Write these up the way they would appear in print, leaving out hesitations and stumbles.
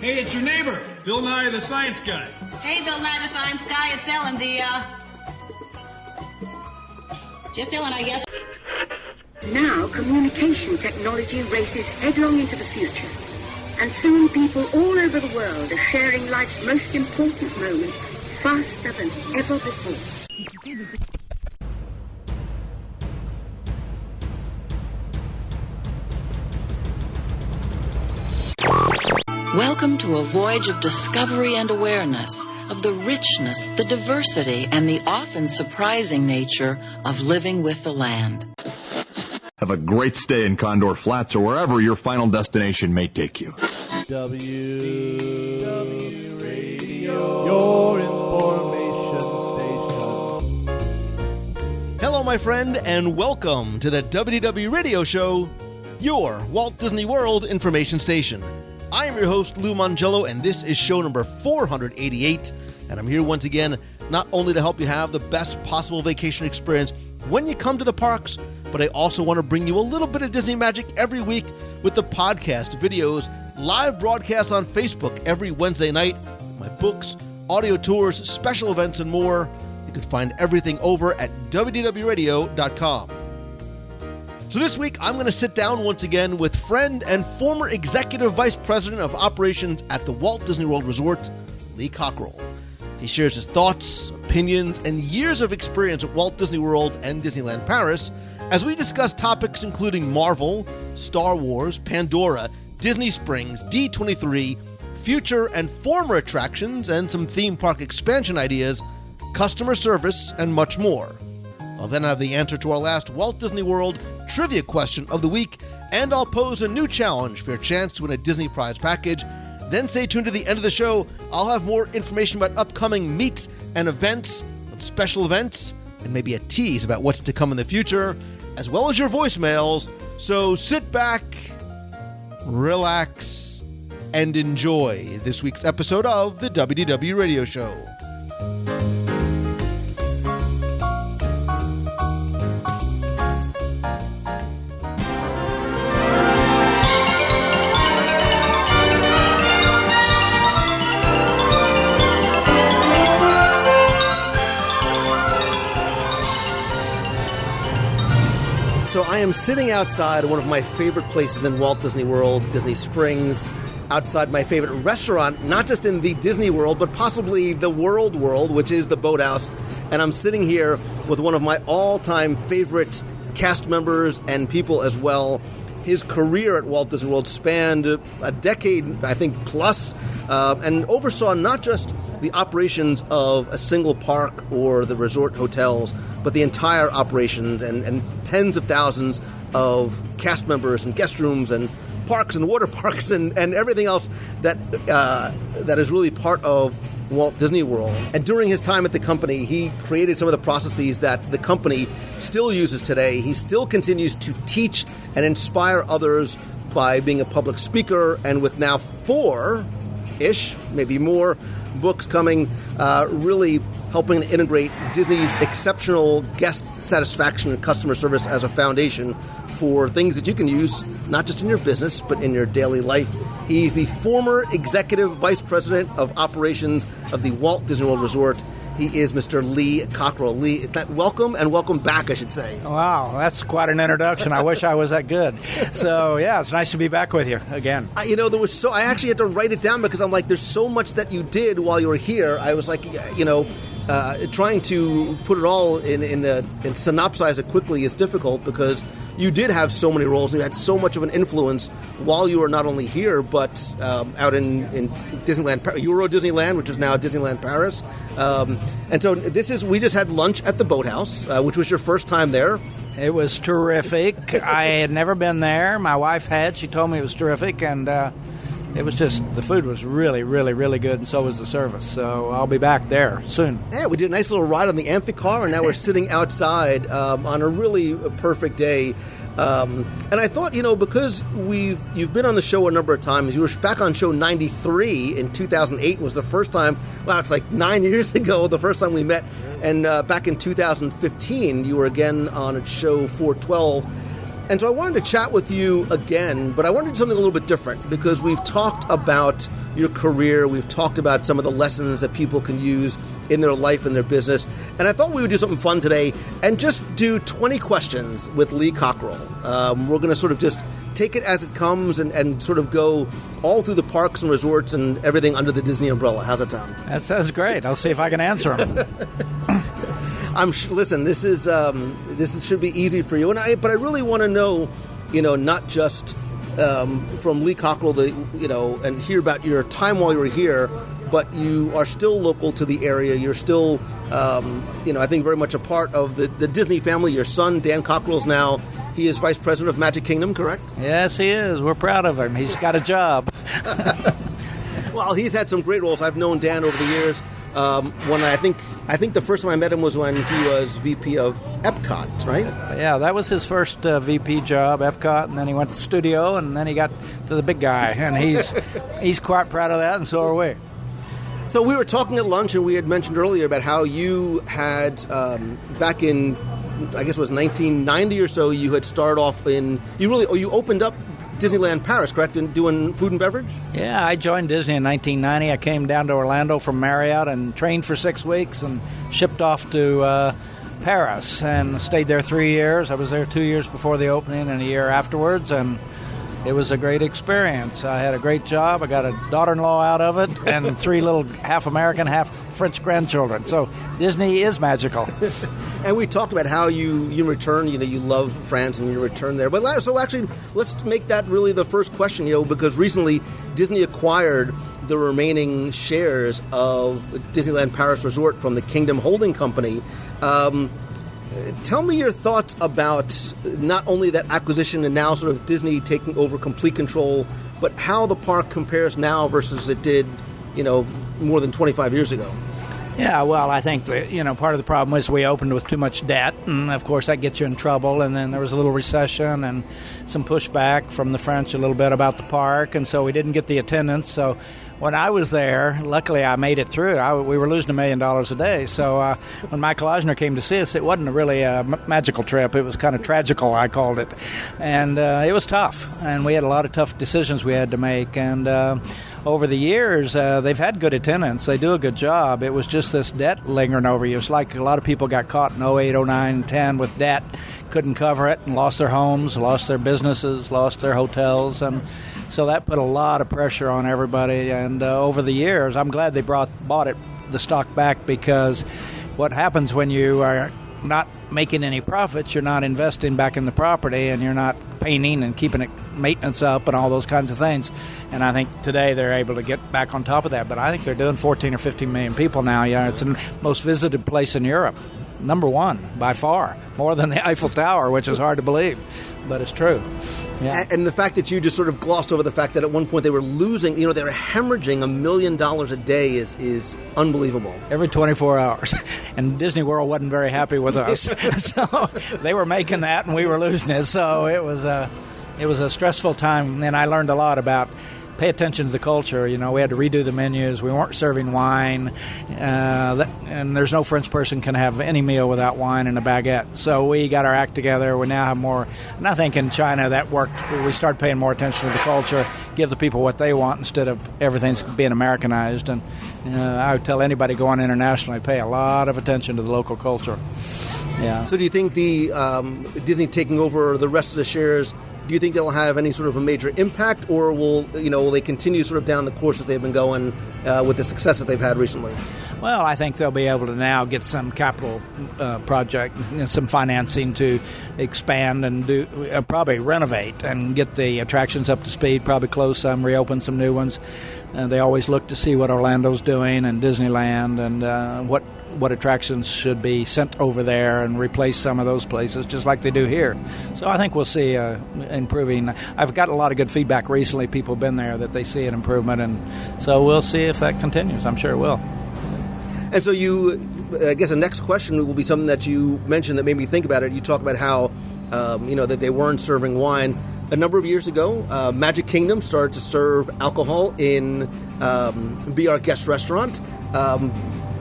Hey, it's your neighbor, Bill Nye the Science Guy. Hey, Bill Nye the Science Guy, it's Ellen, just Ellen, I guess. Now, communication technology races headlong into the future. And soon people all over the world are sharing life's most important moments faster than ever before. Welcome to a voyage of discovery and awareness of the richness, the diversity, and the often surprising nature of living with the land. Have a great stay in Condor Flats or wherever your final destination may take you. WDW Radio, your information station. Hello, my friend, and welcome to the WDW Radio Show, your Walt Disney World information station. I am your host, Lou Mangello, and this is show number 488, and I'm here once again not only to help you have the best possible vacation experience when you come to the parks, but I also want to bring you a little bit of Disney magic every week with the podcast, videos, live broadcasts on Facebook every Wednesday night, my books, audio tours, special events, and more. You can find everything over at WDWRadio.com. So this week, I'm going to sit down once again with friend and former Executive Vice President of Operations at the Walt Disney World Resort, Lee Cockerell. He shares his thoughts, opinions, and years of experience at Walt Disney World and Disneyland Paris as we discuss topics including Marvel, Star Wars, Pandora, Disney Springs, D23, future and former attractions, and some theme park expansion ideas, customer service, and much more. I'll then have the answer to our last Walt Disney World trivia question of the week, and I'll pose a new challenge for your chance to win a Disney Prize package. Then stay tuned to the end of the show. I'll have more information about upcoming meets and events, special events, and maybe a tease about what's to come in the future, as well as your voicemails. So sit back, relax, and enjoy this week's episode of the WDW Radio Show. So I am sitting outside one of my favorite places in Walt Disney World, Disney Springs, outside my favorite restaurant, not just in the Disney World, but possibly the World, which is the Boathouse. And I'm sitting here with one of my all-time favorite cast members and people as well. His career at Walt Disney World spanned a decade, I think, plus, and oversaw not just the operations of a single park or the resort hotels, but the entire operations and tens of thousands of cast members and guest rooms and parks and water parks and everything else that is really part of Walt Disney World. And during his time at the company, he created some of the processes that the company still uses today. He still continues to teach and inspire others by being a public speaker, and with now 4-ish, maybe more, books coming, really helping to integrate Disney's exceptional guest satisfaction and customer service as a foundation for things that you can use not just in your business, but in your daily life. He's the former Executive Vice President of Operations of the Walt Disney World Resort. He is Mr. Lee Cockerell. Lee, welcome, and welcome back, I should say. Wow, that's quite an introduction. I wish I was that good. So, yeah, it's nice to be back with you again. I actually had to write it down because I'm like, there's so much that you did while you were here. I was like, trying to put it all in synopsize it quickly is difficult because you did have so many roles and you had so much of an influence while you were not only here but out in Disneyland, Euro Disneyland, which is now Disneyland Paris. And so we just had lunch at the Boathouse, which was your first time there. It was terrific. I had never been there. My wife had. She told me it was terrific, and it was just, the food was really, really, really good, and so was the service. So I'll be back there soon. Yeah, we did a nice little ride on the Amphicar, and now we're sitting outside on a really perfect day. And I thought, because you've been on the show a number of times. You were back on show 93 in 2008 was the first time. Wow, it's like 9 years ago, the first time we met. And back in 2015, you were again on show 412. And so I wanted to chat with you again, but I wanted to do something a little bit different because we've talked about your career. We've talked about some of the lessons that people can use in their life and their business. And I thought we would do something fun today and just do 20 questions with Lee Cockerell. We're going to sort of just take it as it comes and sort of go all through the parks and resorts and everything under the Disney umbrella. How's that sound? That sounds great. I'll see if I can answer them. Listen, this should be easy for you, but I really want to know, not just from Lee Cockerell, and hear about your time while you were here, but you are still local to the area. You're still, I think very much a part of the Disney family. Your son, Dan Cockerell, he is Vice President of Magic Kingdom, correct? Yes, he is. We're proud of him. He's got a job. Well, he's had some great roles. I've known Dan over the years. When I think the first time I met him was when he was VP of Epcot, right? Yeah, that was his first VP job, Epcot, and then he went to studio, and then he got to the big guy, and he's quite proud of that, and so are we. So we were talking at lunch, and we had mentioned earlier about how you had back in, I guess it was 1990 or so, you had started off you opened up Disneyland Paris, correct, and doing food and beverage? Yeah, I joined Disney in 1990. I came down to Orlando from Marriott and trained for 6 weeks and shipped off to Paris and stayed there 3 years. I was there 2 years before the opening and a year afterwards, and it was a great experience. I had a great job. I got a daughter-in-law out of it and 3 little half-American, half-French grandchildren. So Disney is magical. And we talked about how you return, you love France and you return there. But so actually, let's make that really the first question, because recently Disney acquired the remaining shares of Disneyland Paris Resort from the Kingdom Holding Company. Tell me your thoughts about not only that acquisition and now sort of Disney taking over complete control, but how the park compares now versus it did, more than 25 years ago. Yeah, well, I think that, part of the problem was we opened with too much debt, and of course that gets you in trouble, and then there was a little recession and some pushback from the French a little bit about the park, and so we didn't get the attendance. So when I was there, luckily I made it through. We were losing $1 million a day, so when Michael Eisner came to see us, it wasn't really a magical trip. It was kind of tragical, I called it, and it was tough, and we had a lot of tough decisions we had to make, and over the years, they've had good attendance. They do a good job. It was just this debt lingering over you. It's like a lot of people got caught in 08, 09, 10 with debt, couldn't cover it, and lost their homes, lost their businesses, lost their hotels, and so that put a lot of pressure on everybody. And over the years, I'm glad they bought the stock back, because what happens when you are not making any profits, you're not investing back in the property, and you're not painting and keeping it maintenance up and all those kinds of things. And I think today they're able to get back on top of that. But I think they're doing 14 or 15 million people now. Yeah, it's the most visited place in Europe. Number one, by far. More than the Eiffel Tower, which is hard to believe. But it's true. Yeah. And the fact that you just sort of glossed over the fact that at one point they were losing, they were hemorrhaging $1 million a day is unbelievable. Every 24 hours. And Disney World wasn't very happy with us. So they were making that and we were losing it. So it was a stressful time. And I learned a lot about pay attention to the culture. We had to redo the menus. We weren't serving wine. And there's no French person can have any meal without wine and a baguette. So we got our act together. We now have more. And I think in China that worked. We started paying more attention to the culture, give the people what they want instead of everything's being Americanized. And I would tell anybody going internationally, pay a lot of attention to the local culture. Yeah. So do you think the Disney taking over the rest of the shares, do you think they'll have any sort of a major impact, or will they continue sort of down the course that they've been going with the success that they've had recently? Well, I think they'll be able to now get some capital project, some financing to expand and do probably renovate and get the attractions up to speed, probably close some, reopen some new ones. They always look to see what Orlando's doing and Disneyland and what attractions should be sent over there and replace some of those places, just like they do here. So I think we'll see improving. I've got a lot of good feedback recently. People have been there that they see an improvement, and so we'll see if that continues. I'm sure it will. And so I guess the next question will be something that you mentioned that made me think about it. You talk about how, that they weren't serving wine. A number of years ago, Magic Kingdom started to serve alcohol in Be Our Guest restaurant.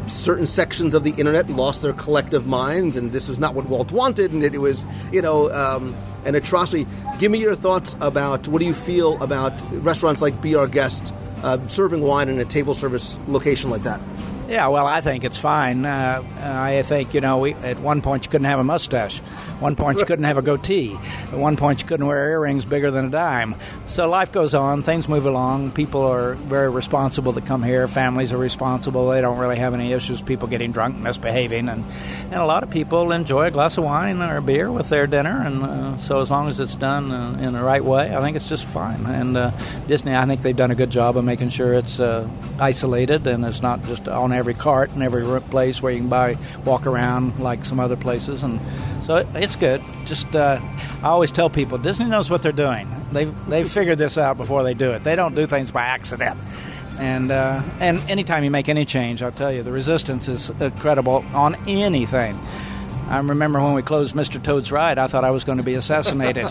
Certain sections of the internet lost their collective minds, and this was not what Walt wanted, and it was, an atrocity. Give me your thoughts about what do you feel about restaurants like Be Our Guest serving wine in a table service location like that? Yeah, well, I think it's fine. I think, at one point you couldn't have a mustache. At one point you couldn't have a goatee. At one point you couldn't wear earrings bigger than a dime. So life goes on. Things move along. People are very responsible that come here. Families are responsible. They don't really have any issues, people getting drunk, misbehaving. And a lot of people enjoy a glass of wine or a beer with their dinner. And so as long as it's done in the right way, I think it's just fine. And Disney, I think they've done a good job of making sure it's isolated and it's not just on every cart and every place where you can walk around like some other places, and so it's good. Just I always tell people Disney knows what they're doing. They've figured this out before they do it. They don't do things by accident. And anytime you make any change, I'll tell you, the resistance is incredible on anything. I remember when we closed Mr. Toad's Ride, I thought I was going to be assassinated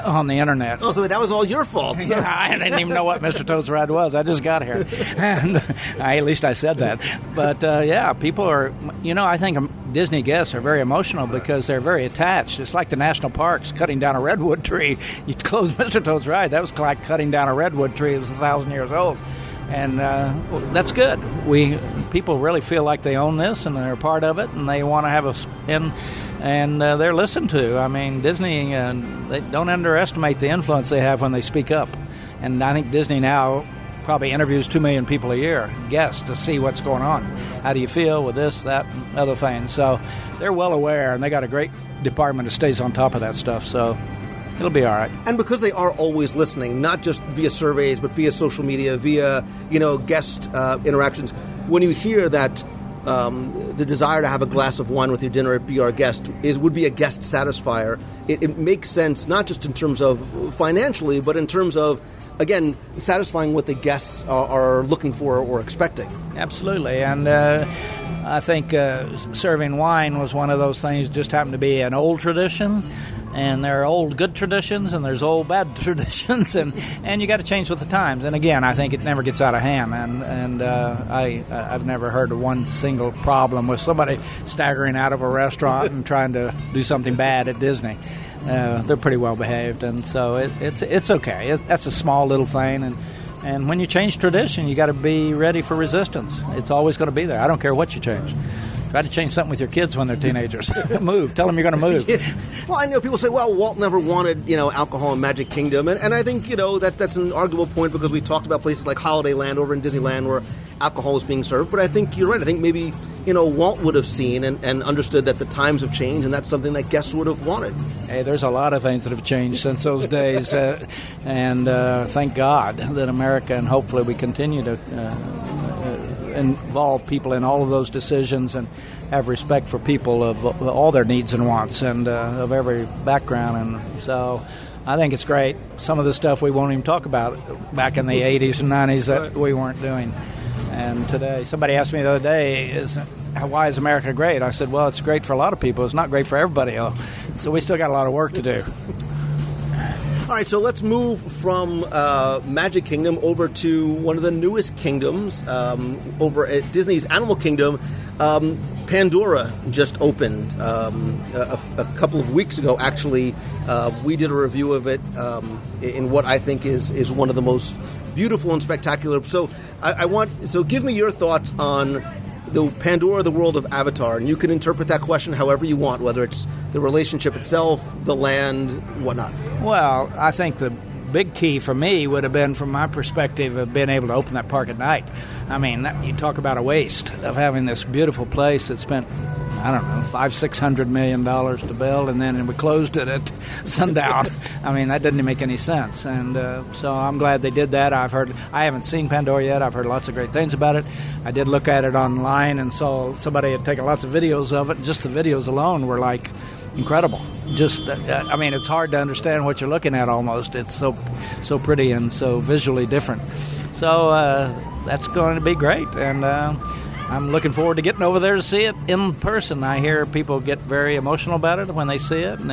on the internet. Oh, so that was all your fault. Yeah, I didn't even know what Mr. Toad's Ride was. I just got here. And at least I said that. But, people are, I think Disney guests are very emotional because they're very attached. It's like the national parks cutting down a redwood tree. You close Mr. Toad's Ride, that was like cutting down a redwood tree that was 1,000 years old. And that's good. People really feel like they own this and they're a part of it, and they want to have us in, and they're listened to. I mean, Disney, they don't underestimate the influence they have when they speak up. And I think Disney now probably interviews 2 million people a year, guests, to see what's going on. How do you feel with this, that, and other things? So they're well aware, and they got a great department that stays on top of that stuff. So it'll be all right. And because they are always listening, not just via surveys, but via social media, via, guest interactions, when you hear that the desire to have a glass of wine with your dinner at Be Our Guest would be a guest satisfier, it makes sense, not just in terms of financially, but in terms of, again, satisfying what the guests are looking for or expecting. Absolutely. And I think serving wine was one of those things that just happened to be an old tradition. And there are old good traditions, and there's old bad traditions, and you got to change with the times. And again, I think it never gets out of hand. And I've never heard of one single problem with somebody staggering out of a restaurant and trying to do something bad at Disney. They're pretty well behaved, and so it's okay. That's a small little thing, and when you change tradition, you got to be ready for resistance. It's always going to be there. I don't care what you change. Try to change something with your kids when they're teenagers. Move. Tell them you're going to move. Yeah. Well, I know people say, well, Walt never wanted, alcohol in Magic Kingdom. And I think, that's an arguable point because we talked about places like Holiday Land over in Disneyland where alcohol is being served. But I think you're right. I think maybe, Walt would have seen and understood that the times have changed, and that's something that guests would have wanted. Hey, there's a lot of things that have changed since those days. And thank God that America, and hopefully we continue to involve people in all of those decisions and have respect for people of all their needs and wants and of every background. And so I think it's great. Some of the stuff we won't even talk about back in the 80s and 90s that we weren't doing. And today, somebody asked me the other day, why is America great? I said, well, it's great for a lot of people. It's not great for everybody. So we still got a lot of work to do. All right, so let's move from Magic Kingdom over to one of the newest kingdoms over at Disney's Animal Kingdom. Pandora just opened a couple of weeks ago, actually. We did a review of it in what I think is one of the most beautiful and spectacular. So so give me your thoughts on the Pandora, the world of Avatar, and you can interpret that question however you want, whether it's the relationship itself, the land, whatnot. Well, I think the big key for me would have been, from my perspective, of being able to open that park at night. I mean, you talk about a waste of having this beautiful place that spent, $500-600 million to build, and then we closed it at sundown. I mean, that didn't make any sense. And so I'm glad they did that. I haven't seen Pandora yet. I've heard lots of great things about it. I did look at it online and saw somebody had taken lots of videos of it. Just the videos alone were like incredible. Just, it's hard to understand what you're looking at almost. It's so pretty and so visually different. So that's going to be great. And I'm looking forward to getting over there to see it in person. I hear people get very emotional about it when they see it, and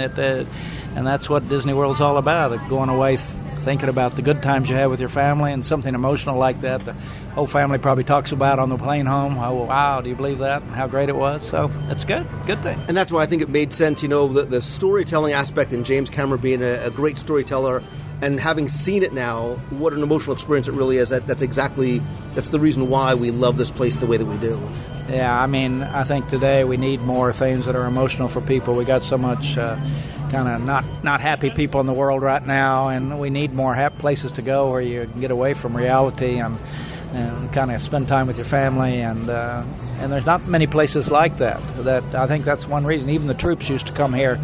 that's what Disney World's all about, going away thinking about the good times you had with your family, and something emotional like that, the whole family probably talks about on the plane home. Oh, wow, do you believe that? How great it was. So it's good thing. And that's why I think it made sense, the storytelling aspect, and James Cameron being a great storyteller, and having seen it now, what an emotional experience it really is. That's the reason why we love this place the way that we do. Yeah, I mean, I think today we need more things that are emotional for people. We got so much kind of not happy people in the world right now, and we need more places to go where you can get away from reality and kind of spend time with your family. And there's not many places like that. I think that's one reason. Even the troops used to come here,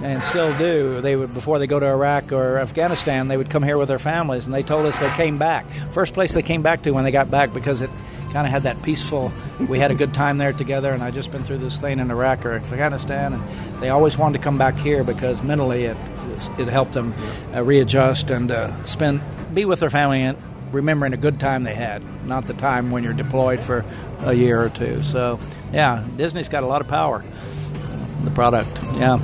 and still do. They would, before they go to Iraq or Afghanistan, they would come here with their families, and they told us they came back. First place they came back to when they got back, because it kind of had that peaceful, we had a good time there together, and I just been through this thing in Iraq or Afghanistan, and they always wanted to come back here because mentally it helped them readjust and be with their family and remembering a good time they had, not the time when you're deployed for a year or two. So, yeah, Disney's got a lot of power, the product, yeah.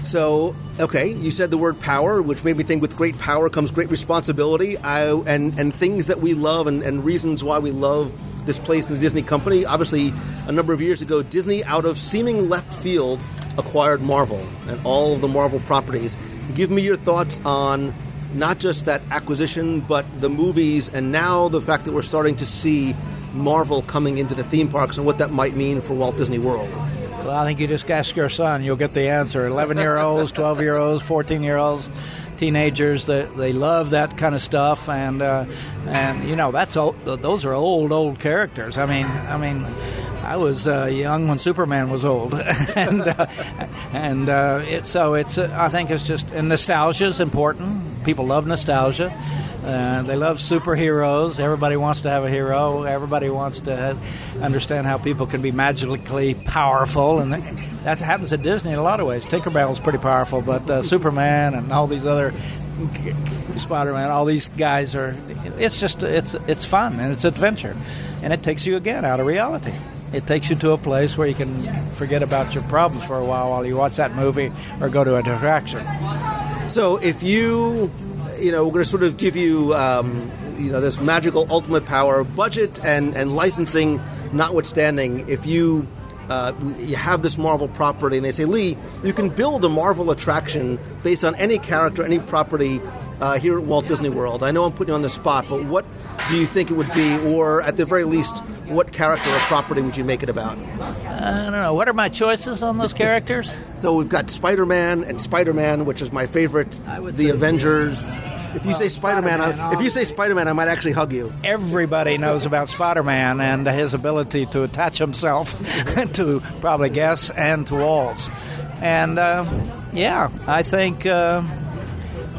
So, okay, you said the word power, which made me think with great power comes great responsibility, and things that we love and reasons why we love this place in the Disney company. Obviously, a number of years ago, Disney, out of seeming left field, acquired Marvel and all of the Marvel properties. Give me your thoughts on not just that acquisition, but the movies, and now the fact that we're starting to see Marvel coming into the theme parks and what that might mean for Walt Disney World. Well, I think you just ask your son, you'll get the answer. 11-year-olds, 12-year-olds, 14-year-olds, teenagers, they love that kind of stuff, and that's those are old characters. I mean, I was young when Superman was old, I think it's just, and nostalgia is important. People love nostalgia. They love superheroes. Everybody wants to have a hero. Everybody wants to understand how people can be magically powerful, and that happens at Disney in a lot of ways. Tinkerbell's pretty powerful, but Superman and all these other, Spider-Man, all these guys are. It's fun and it's adventure, and it takes you again out of reality. It takes you to a place where you can forget about your problems for a while you watch that movie or go to an attraction. So if you. We're going to sort of give you, this magical ultimate power, budget and licensing notwithstanding. If you have this Marvel property and they say, Lee, you can build a Marvel attraction based on any character, any property here at Walt Disney World. I know I'm putting you on the spot, but what do you think it would be? Or at the very least, what character or property would you make it about? I don't know. What are my choices on those characters? So we've got Spider-Man and Spider-Man, which is my favorite. The Avengers. If you say Spider-Man, I might actually hug you. Everybody knows about Spider-Man and his ability to attach himself to probably guests and to walls. And I think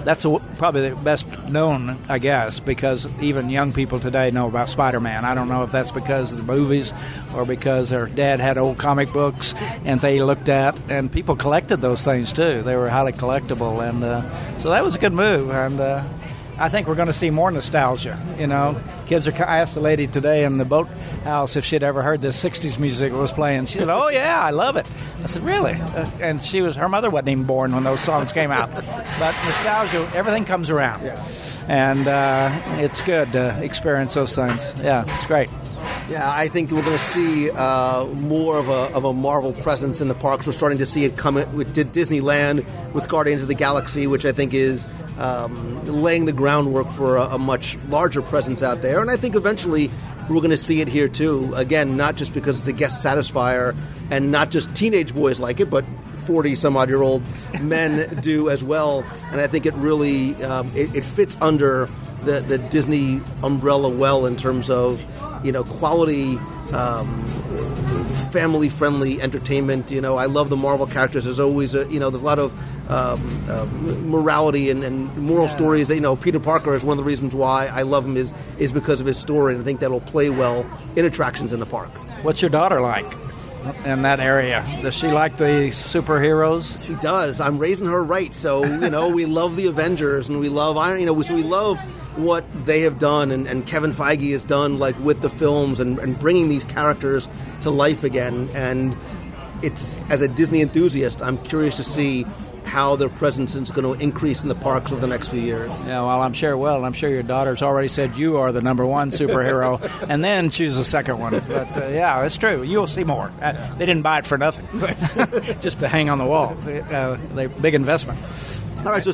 that's probably the best known, I guess, because even young people today know about Spider-Man. I don't know if that's because of the movies or because their dad had old comic books and they looked at, and people collected those things too. They were highly collectible, and so that was a good move. And I think we're going to see more nostalgia. Kids are. I asked the lady today in the boathouse if she'd ever heard this 60s music was playing. She said, "Oh yeah, I love it." I said, "Really?" And her mother wasn't even born when those songs came out. But nostalgia, everything comes around, and it's good to experience those things. Yeah, it's great. Yeah, I think we're going to see more of a Marvel presence in the parks. We're starting to see it come with Disneyland, with Guardians of the Galaxy, which I think is laying the groundwork for a much larger presence out there. And I think eventually we're going to see it here too. Again, not just because it's a guest satisfier and not just teenage boys like it, but 40-some-odd-year-old men do as well. And I think it really it fits under the Disney umbrella well in terms of quality, family-friendly entertainment. I love the Marvel characters. There's always there's a lot of morality and moral stories. Peter Parker is one of the reasons why I love him is because of his story, and I think that'll play well in attractions in the park. What's your daughter like in that area? Does she like the superheroes? She does. I'm raising her right. So we love the Avengers, and we love so we love what they have done, and Kevin Feige has done, like with the films and bringing these characters to life again. And it's, as a Disney enthusiast, I'm curious to see how their presence is going to increase in the parks over the next few years. Yeah, well, I'm sure it will. I'm sure your daughter's already said you are the number one superhero, and then choose a second one. But, yeah, it's true. You'll see more. They didn't buy it for nothing, just to hang on the wall. They big investment. All right. So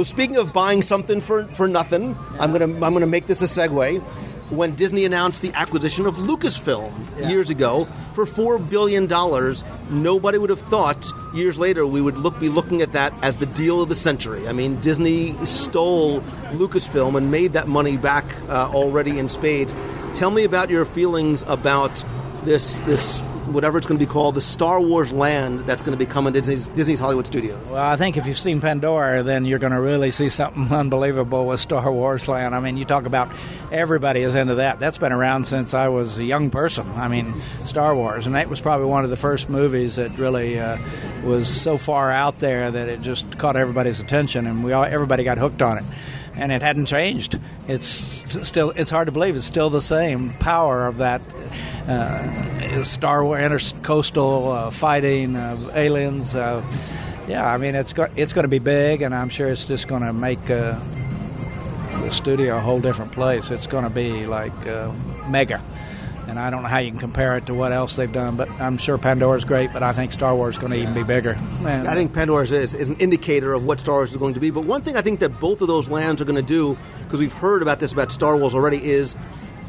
speaking of buying something for nothing, yeah. I'm gonna make this a segue. When Disney announced the acquisition of Lucasfilm years ago for $4 billion, nobody would have thought years later we would be looking at that as the deal of the century. I mean, Disney stole Lucasfilm and made that money back already in spades. Tell me about your feelings about this whatever it's going to be called, the Star Wars land that's going to be coming to Disney's Hollywood Studios. Well, I think if you've seen Pandora, then you're going to really see something unbelievable with Star Wars land. I mean, you talk about everybody is into that. That's been around since I was a young person. I mean, Star Wars. And that was probably one of the first movies that really was so far out there that it just caught everybody's attention, and everybody got hooked on it. And it hadn't changed. It's hard to believe it's still the same power of that Star Wars intercoastal fighting aliens. I mean, it's going to be big, and I'm sure it's just going to make the studio a whole different place. It's going to be like mega. And I don't know how you can compare it to what else they've done, but I'm sure Pandora's great, but I think Star Wars is going to even be bigger. And I think Pandora is an indicator of what Star Wars is going to be. But one thing I think that both of those lands are going to do, because we've heard about this about Star Wars already, is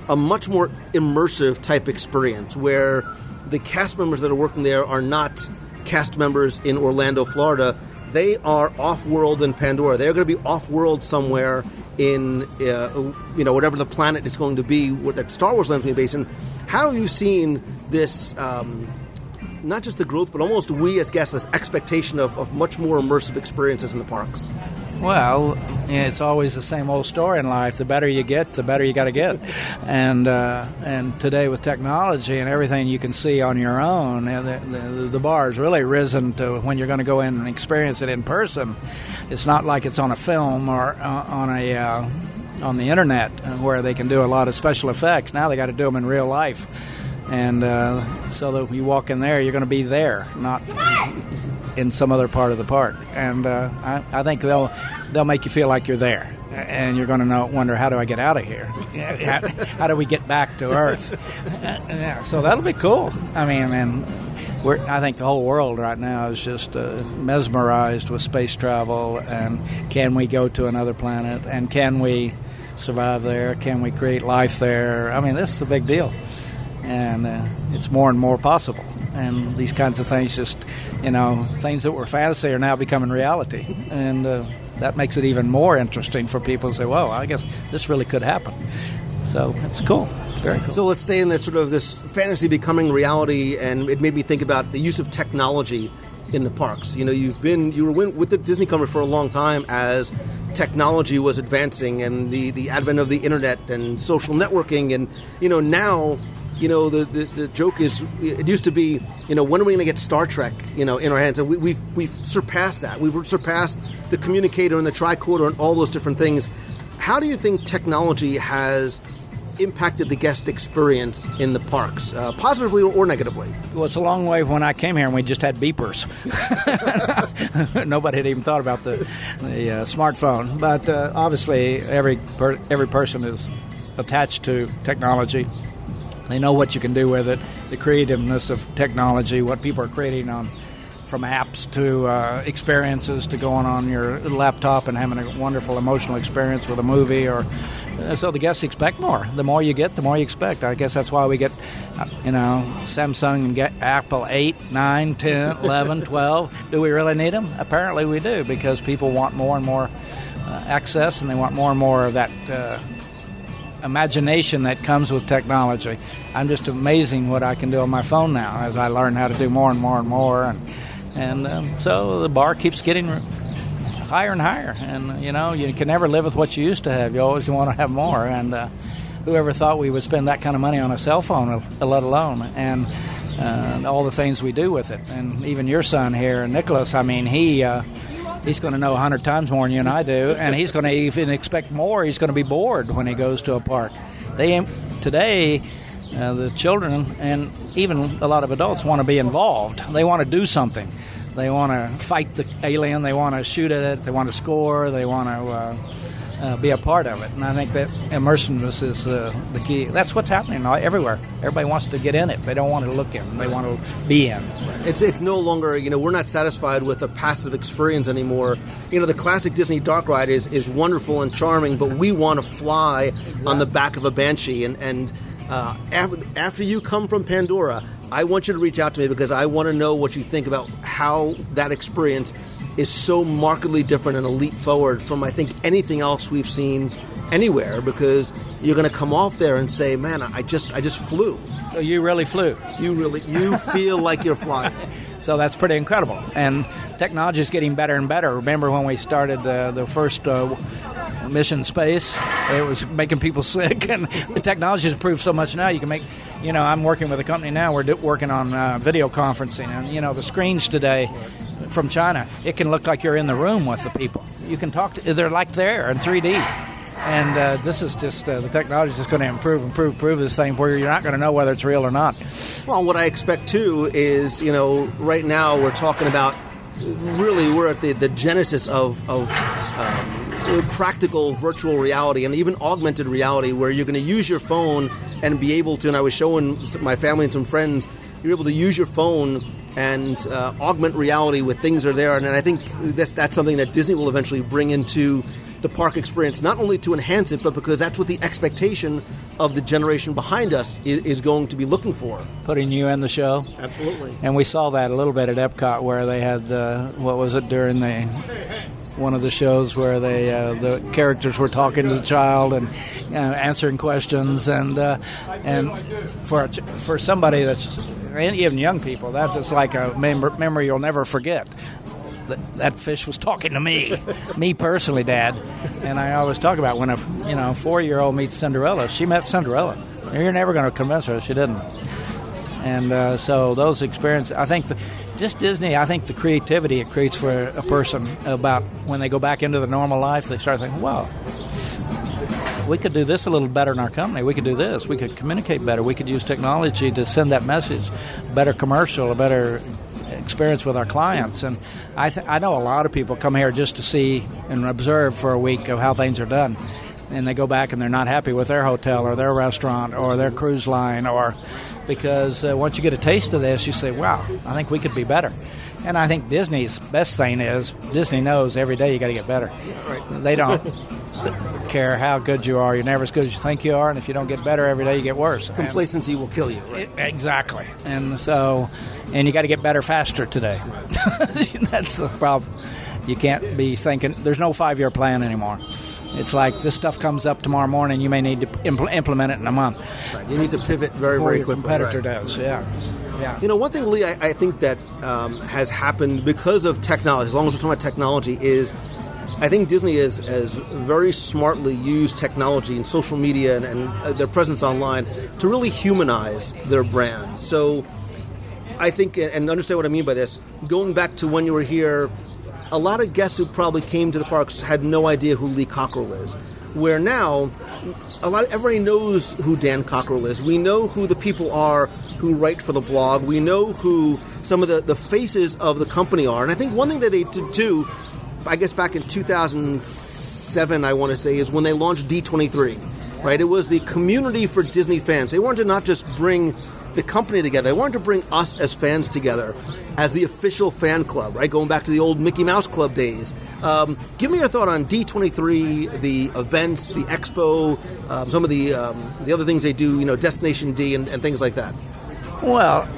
a much more immersive type experience where the cast members that are working there are not cast members in Orlando, Florida. They are off-world in Pandora. They're going to be off-world somewhere in whatever the planet is going to be, what that Star Wars land is going to be based in. How have you seen this, not just the growth, but almost we as guests, this expectation of much more immersive experiences in the parks? Well, it's always the same old story in life. The better you get, the better you got to get. And today with technology and everything you can see on your own, the bar has really risen to when you're going to go in and experience it in person. It's not like it's on a film or on the internet where they can do a lot of special effects. Now they got to do them in real life. And so that when you walk in there, you're going to be there, not in some other part of the park. And I think they'll make you feel like you're there, and you're going to wonder, how do I get out of here? How do we get back to Earth? So that'll be cool. I mean, and I think the whole world right now is just mesmerized with space travel, and can we go to another planet, and can we survive there? Can we create life there? I mean, this is a big deal, and it's more and more possible. And these kinds of things things that were fantasy are now becoming reality. And that makes it even more interesting for people to say, well, I guess this really could happen. So it's cool. Very cool. So let's stay in that sort of this fantasy becoming reality, and it made me think about the use of technology in the parks. You were with the Disney company for a long time as technology was advancing and the advent of the internet and social networking, and now the joke is, it used to be, when are we going to get Star Trek, in our hands? And we've surpassed that. We've surpassed the communicator and the tricorder and all those different things. How do you think technology has impacted the guest experience in the parks, positively or negatively? Well, it's a long way when I came here and we just had beepers. Nobody had even thought about the smartphone. But obviously, every person is attached to technology. They know what you can do with it, the creativeness of technology, what people are creating from apps to experiences to going on your laptop and having a wonderful emotional experience with a movie. So the guests expect more. The more you get, the more you expect. I guess that's why we get, Samsung and get Apple 8, 9, 10, 11, 12. Do we really need them? Apparently we do, because people want more and more access, and they want more and more of that imagination that comes with technology. I'm just amazing what I can do on my phone now as I learn how to do more and more and more. And so the bar keeps getting higher and higher. And, you can never live with what you used to have. You always want to have more. And whoever thought we would spend that kind of money on a cell phone, let alone, and all the things we do with it. And even your son here, Nicholas, I mean, he's going to know 100 times more than you and I do, and he's going to even expect more. He's going to be bored when he goes to a park. Today, the children and even a lot of adults want to be involved. They want to do something. They want to fight the alien. They want to shoot at it. They want to score. They want to be a part of it. And I think that immersiveness is the key. That's what's happening everywhere. Everybody wants to get in it. They don't want to look in. They want to be in. It's no longer, we're not satisfied with a passive experience anymore. The classic Disney dark ride is wonderful and charming, but we want to fly on the back of a Banshee. And after you come from Pandora, I want you to reach out to me because I want to know what you think about how that experience is so markedly different and a leap forward from, I think, anything else we've seen anywhere, because you're going to come off there and say, man, I just flew. So you really flew. You feel like you're flying. So that's pretty incredible. And technology is getting better and better. Remember when we started the first mission space, it was making people sick, and the technology has improved so much now. You can make, I'm working with a company now, we're working on video conferencing, and the screens today from China, it can look like you're in the room with the people. You can talk to, they're like there in 3D. And this is just, the technology is just going to improve this thing where you're not going to know whether it's real or not. Well, what I expect, too, is, right now we're talking about, really, we're at the genesis of practical virtual reality and even augmented reality, where you're going to use your phone and be able to, and I was showing my family and some friends, you're able to use your phone and augment reality with things that are there. And I think that's something that Disney will eventually bring into the park experience, not only to enhance it, but because that's what the expectation of the generation behind us is going to be looking for. Putting you in the show. Absolutely. And we saw that a little bit at Epcot, where they had during one of the shows where the characters were talking to the child and answering questions, and for somebody that's, and even young people, that is like a memory you'll never forget. That fish was talking to me personally, Dad. And I always talk about when a 4-year-old meets Cinderella. She met Cinderella. You're never going to convince her she didn't. And so those experiences, I think, just Disney, I think the creativity it creates for a person about when they go back into the normal life, they start thinking, wow, we could do this a little better in our company. We could do this. We could communicate better. We could use technology to send that message, a better commercial, a better experience with our clients. And I know a lot of people come here just to see and observe for a week of how things are done. And they go back and they're not happy with their hotel or their restaurant or their cruise line, or because once you get a taste of this, you say, wow, I think we could be better. And I think Disney's best thing is Disney knows every day you got to get better. They don't care how good you are. You're never as good as you think you are, and if you don't get better every day, you get worse. Complacency will kill you. Right? Exactly. And so, and you got to get better faster today. That's the problem. You can't be thinking, there's no 5-year plan anymore. It's like this stuff comes up tomorrow morning, you may need to implement it in a month. Right. You need to pivot very, very quickly. Your competitor does, yeah. One thing, Lee, I think that has happened because of technology, as long as we're talking about technology, is I think Disney has very smartly used technology and social media and their presence online to really humanize their brand. So I think, and understand what I mean by this, going back to when you were here, a lot of guests who probably came to the parks had no idea who Lee Cockerell is. Where now, everybody knows who Dan Cockerell is. We know who the people are who write for the blog. We know who some of the faces of the company are. And I think one thing that they did too, I guess back in 2007, I want to say, is when they launched D23, right? It was the community for Disney fans. They wanted to not just bring the company together. They wanted to bring us as fans together as the official fan club, right? Going back to the old Mickey Mouse Club days. Give me your thought on D23, the events, the expo, some of the other things they do, Destination D and things like that. Well,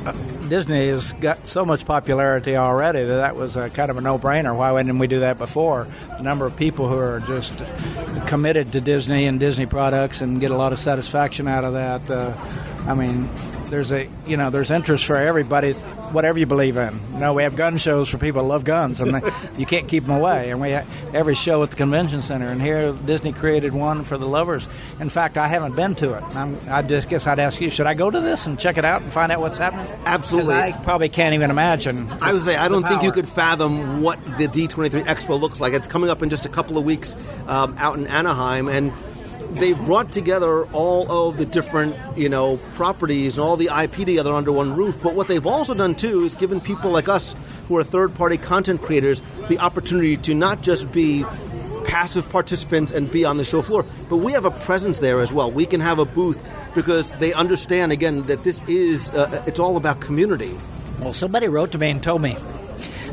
Disney has got so much popularity already that was kind of a no-brainer. Why didn't we do that before? The number of people who are just committed to Disney and Disney products and get a lot of satisfaction out of that. There's interest for everybody, whatever you believe in. We have gun shows for people who love guns, and you can't keep them away. And we have every show at the convention center, and here Disney created one for the lovers. In fact, I haven't been to it. I just guess I'd ask you, should I go to this and check it out and find out what's happening? Absolutely. I probably can't even imagine. I would say I don't think you could fathom what the D23 Expo looks like. It's coming up in just a couple of weeks out in Anaheim, and they've brought together all of the different, properties and all the IP together under one roof. But what they've also done, too, is given people like us who are third-party content creators the opportunity to not just be passive participants and be on the show floor, but we have a presence there as well. We can have a booth because they understand, again, that this is, it's all about community. Well, somebody wrote to me and told me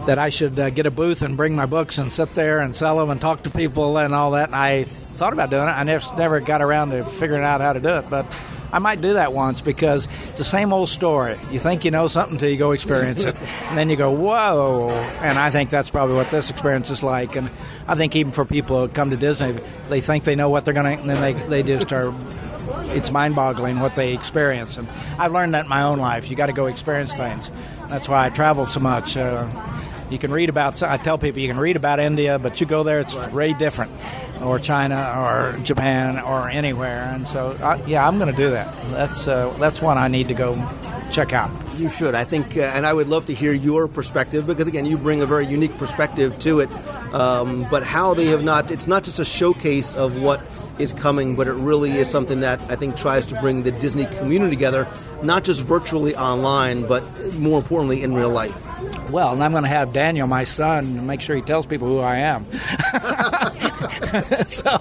that I should get a booth and bring my books and sit there and sell them and talk to people and all that, and I thought about doing it. I never got around to figuring out how to do it, but I might do that once because it's the same old story. You think you know something until you go experience it, and then you go, whoa, and I think that's probably what this experience is like. And I think even for people who come to Disney, they think they know what they're going to, and then they just are, it's mind-boggling what they experience. And I've learned that in my own life. You got to go experience things. That's why I travel so much. You can read about, I tell people you can read about India, but you go there, it's very different, or China, or Japan, or anywhere. And so, I'm going to do that. That's one I need to go check out. You should. I think, and I would love to hear your perspective, because, again, you bring a very unique perspective to it. But how they have not, it's not just a showcase of what is coming, but it really is something that I think tries to bring the Disney community together, not just virtually online, but more importantly in real life. Well, and I'm going to have Daniel, my son, make sure he tells people who I am. So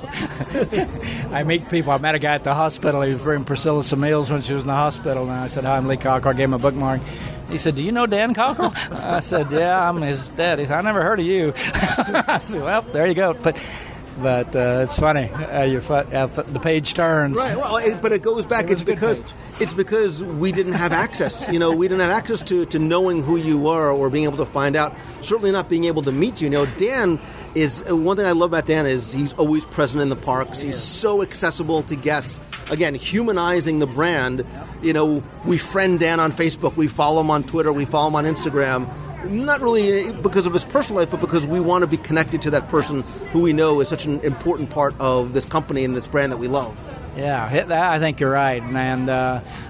I meet people. I met a guy at the hospital. He was bringing Priscilla some meals when she was in the hospital. And I said, hi, I'm Lee Cockerell. I gave him a bookmark. He said, do you know Dan Cockerell? I said, yeah, I'm his dad. He said, I never heard of you. I said, well, there you go. But it's funny how the page turns. Right. Well, but it goes back. It's because we didn't have access. We didn't have access to knowing who you are or being able to find out. Certainly not being able to meet you. Dan is one thing I love about Dan is he's always present in the parks. He's so accessible to guests. Again, humanizing the brand. We friend Dan on Facebook. We follow him on Twitter. We follow him on Instagram. Not really because of his personal life, but because we want to be connected to that person who we know is such an important part of this company and this brand that we love. Yeah, I think you're right. And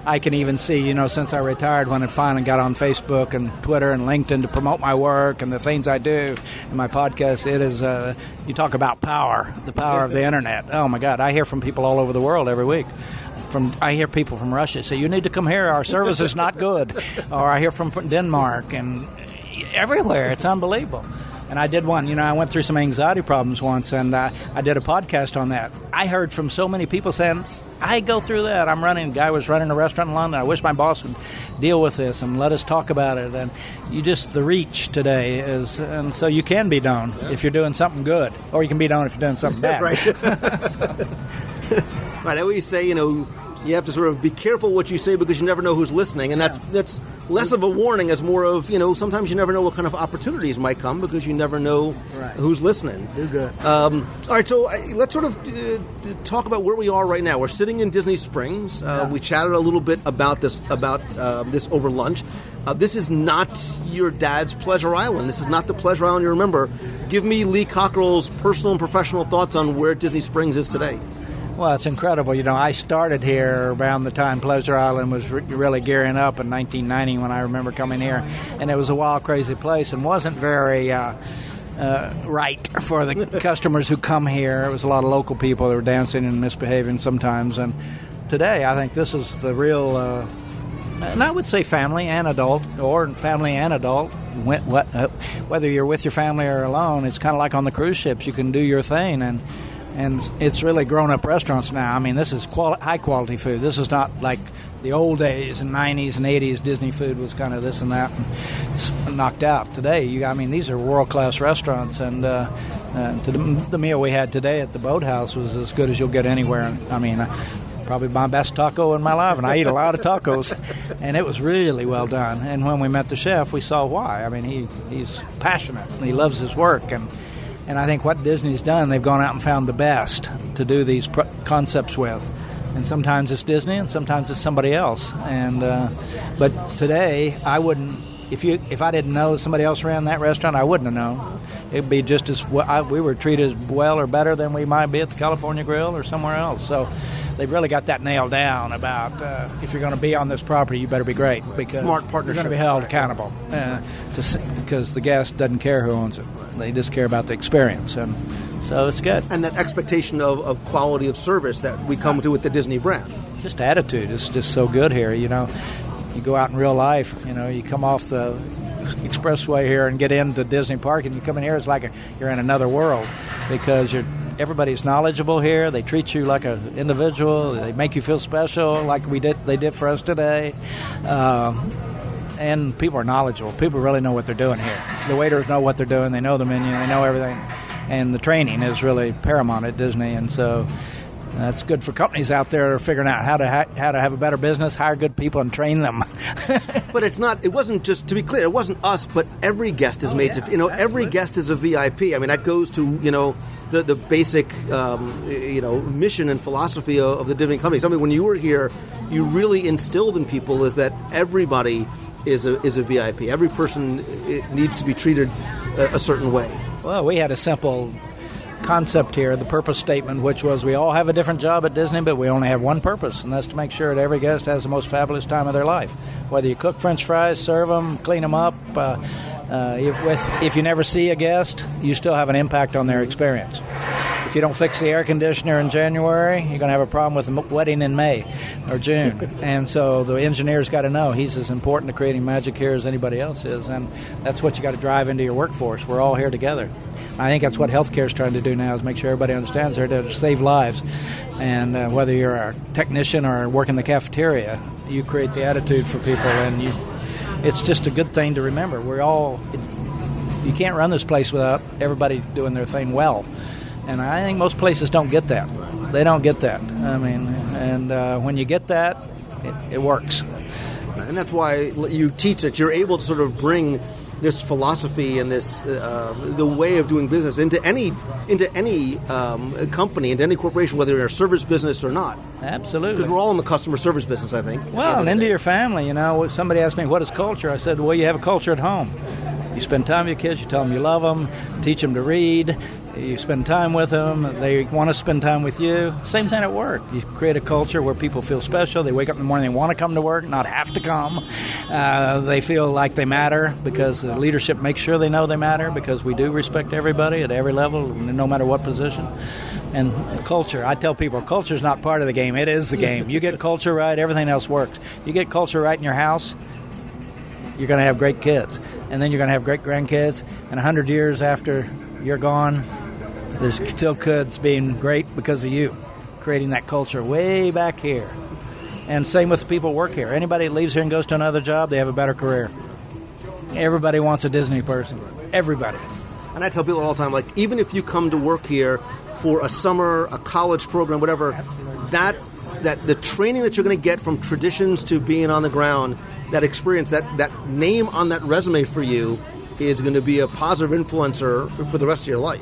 I can even see, since I retired, when I finally got on Facebook and Twitter and LinkedIn to promote my work and the things I do in my podcast, it is, you talk about power, the power of the Internet. Oh, my God, I hear from people all over the world every week. I hear people from Russia say, you need to come here, our service is not good. Or I hear from Denmark and everywhere. It's unbelievable. And I did one, I went through some anxiety problems once, and I did a podcast on that. I heard from so many people saying, I go through that. A guy was running a restaurant in London. I wish my boss would deal with this and let us talk about it. And the reach today is, and so you can be known if you're doing something good, or you can be known if you're doing something bad. Right. Right. I always say, you have to sort of be careful what you say because you never know who's listening, and that's less of a warning as more of, sometimes you never know what kind of opportunities might come because you never know who's listening. Do good. All right, so let's sort of talk about where we are right now. We're sitting in Disney Springs. We chatted a little bit about this over lunch. This is not your dad's Pleasure Island. This is not the Pleasure Island you remember. Give me Lee Cockerell's personal and professional thoughts on where Disney Springs is today. Well, it's incredible. I started here around the time Pleasure Island was really gearing up in 1990 when I remember coming here. And it was a wild, crazy place and wasn't very right for the customers who come here. It was a lot of local people that were dancing and misbehaving sometimes. And today, I think this is the real, and I would say family and adult, whether you're with your family or alone, it's kind of like on the cruise ships. You can do your thing, and it's really grown-up restaurants now. I mean, this is high-quality food. This is not like the old days in 90s and 80s. Disney food was kind of this and that and knocked out. Today, these are world-class restaurants, and the meal we had today at the Boathouse was as good as you'll get anywhere. Probably my best taco in my life, and I eat a lot of tacos, and it was really well done. And when we met the chef, we saw why. He's passionate, and he loves his work, and I think what Disney's done, they've gone out and found the best to do these concepts with. And sometimes it's Disney, and sometimes it's somebody else. And but today, I wouldn't. If I didn't know somebody else ran that restaurant, I wouldn't have known. It'd be just as we were treated as well or better than we might be at the California Grill or somewhere else. So they've really got that nailed down about if you're going to be on this property, you better be great, because smart partnership. You're going to be held accountable because the guest doesn't care who owns it. They just care about the experience. And So it's good. And that expectation of quality of service that we come to with the Disney brand. Just attitude is just so good here. You go out in real life, you come off the expressway here and get into Disney Park, and you come in here, it's like you're in another world, because everybody's knowledgeable here. They treat you like an individual. They make you feel special, like they did for us today. And people are knowledgeable. People really know what they're doing here. The waiters know what they're doing. They know the menu. They know everything. And the training is really paramount at Disney. And so that's good for companies out there figuring out how to have a better business, hire good people, and train them. But it wasn't just, to be clear, it wasn't us, but every guest is made to, every guest is a VIP. I mean, that goes to, the basic, mission and philosophy of the Disney companies. I mean, when you were here, you really instilled in people is that everybody is a VIP. Every person needs to be treated a certain way. Well, we had a simple concept here, the purpose statement, which was we all have a different job at Disney, but we only have one purpose, and that's to make sure that every guest has the most fabulous time of their life. Whether you cook French fries, serve them, clean them up, if you never see a guest, you still have an impact on their experience. If you don't fix the air conditioner in January, you're going to have a problem with the wedding in May or June. And so the engineer's got to know he's as important to creating magic here as anybody else is, and that's what you got to drive into your workforce. We're all here together. I think that's what healthcare is trying to do now, is make sure everybody understands they're there to save lives. And whether you're a technician or work in the cafeteria, you create the attitude for people, and it's just a good thing to remember. You can't run this place without everybody doing their thing well. And I think most places don't get that. They don't get that. I mean, and when you get that, it works. And that's why you teach it. You're able to sort of bring this philosophy and this the way of doing business into any company, into any corporation, whether you're a service business or not. Absolutely. Because we're all in the customer service business, I think. Well, and into your family. Somebody asked me, what is culture? I said, well, you have a culture at home. You spend time with your kids, you tell them you love them, teach them to read, you spend time with them, they want to spend time with you. Same thing at work. You create a culture where people feel special. They wake up in the morning, they want to come to work, not have to come. They feel like they matter because the leadership makes sure they know they matter, because we do respect everybody at every level, no matter what position. And culture, I tell people, culture is not part of the game. It is the game. You get culture right, everything else works. You get culture right in your house, you're going to have great kids. And then you're going to have great grandkids. And 100 years after you're gone, there's still kids being great because of you, creating that culture way back here. And same with the people who work here. Anybody that leaves here and goes to another job, they have a better career. Everybody wants a Disney person. Everybody. And I tell people all the time, like, even if you come to work here for a summer, a college program, whatever, that the training that you're going to get from traditions to being on the ground, that experience, that name on that resume for you is going to be a positive influencer for the rest of your life.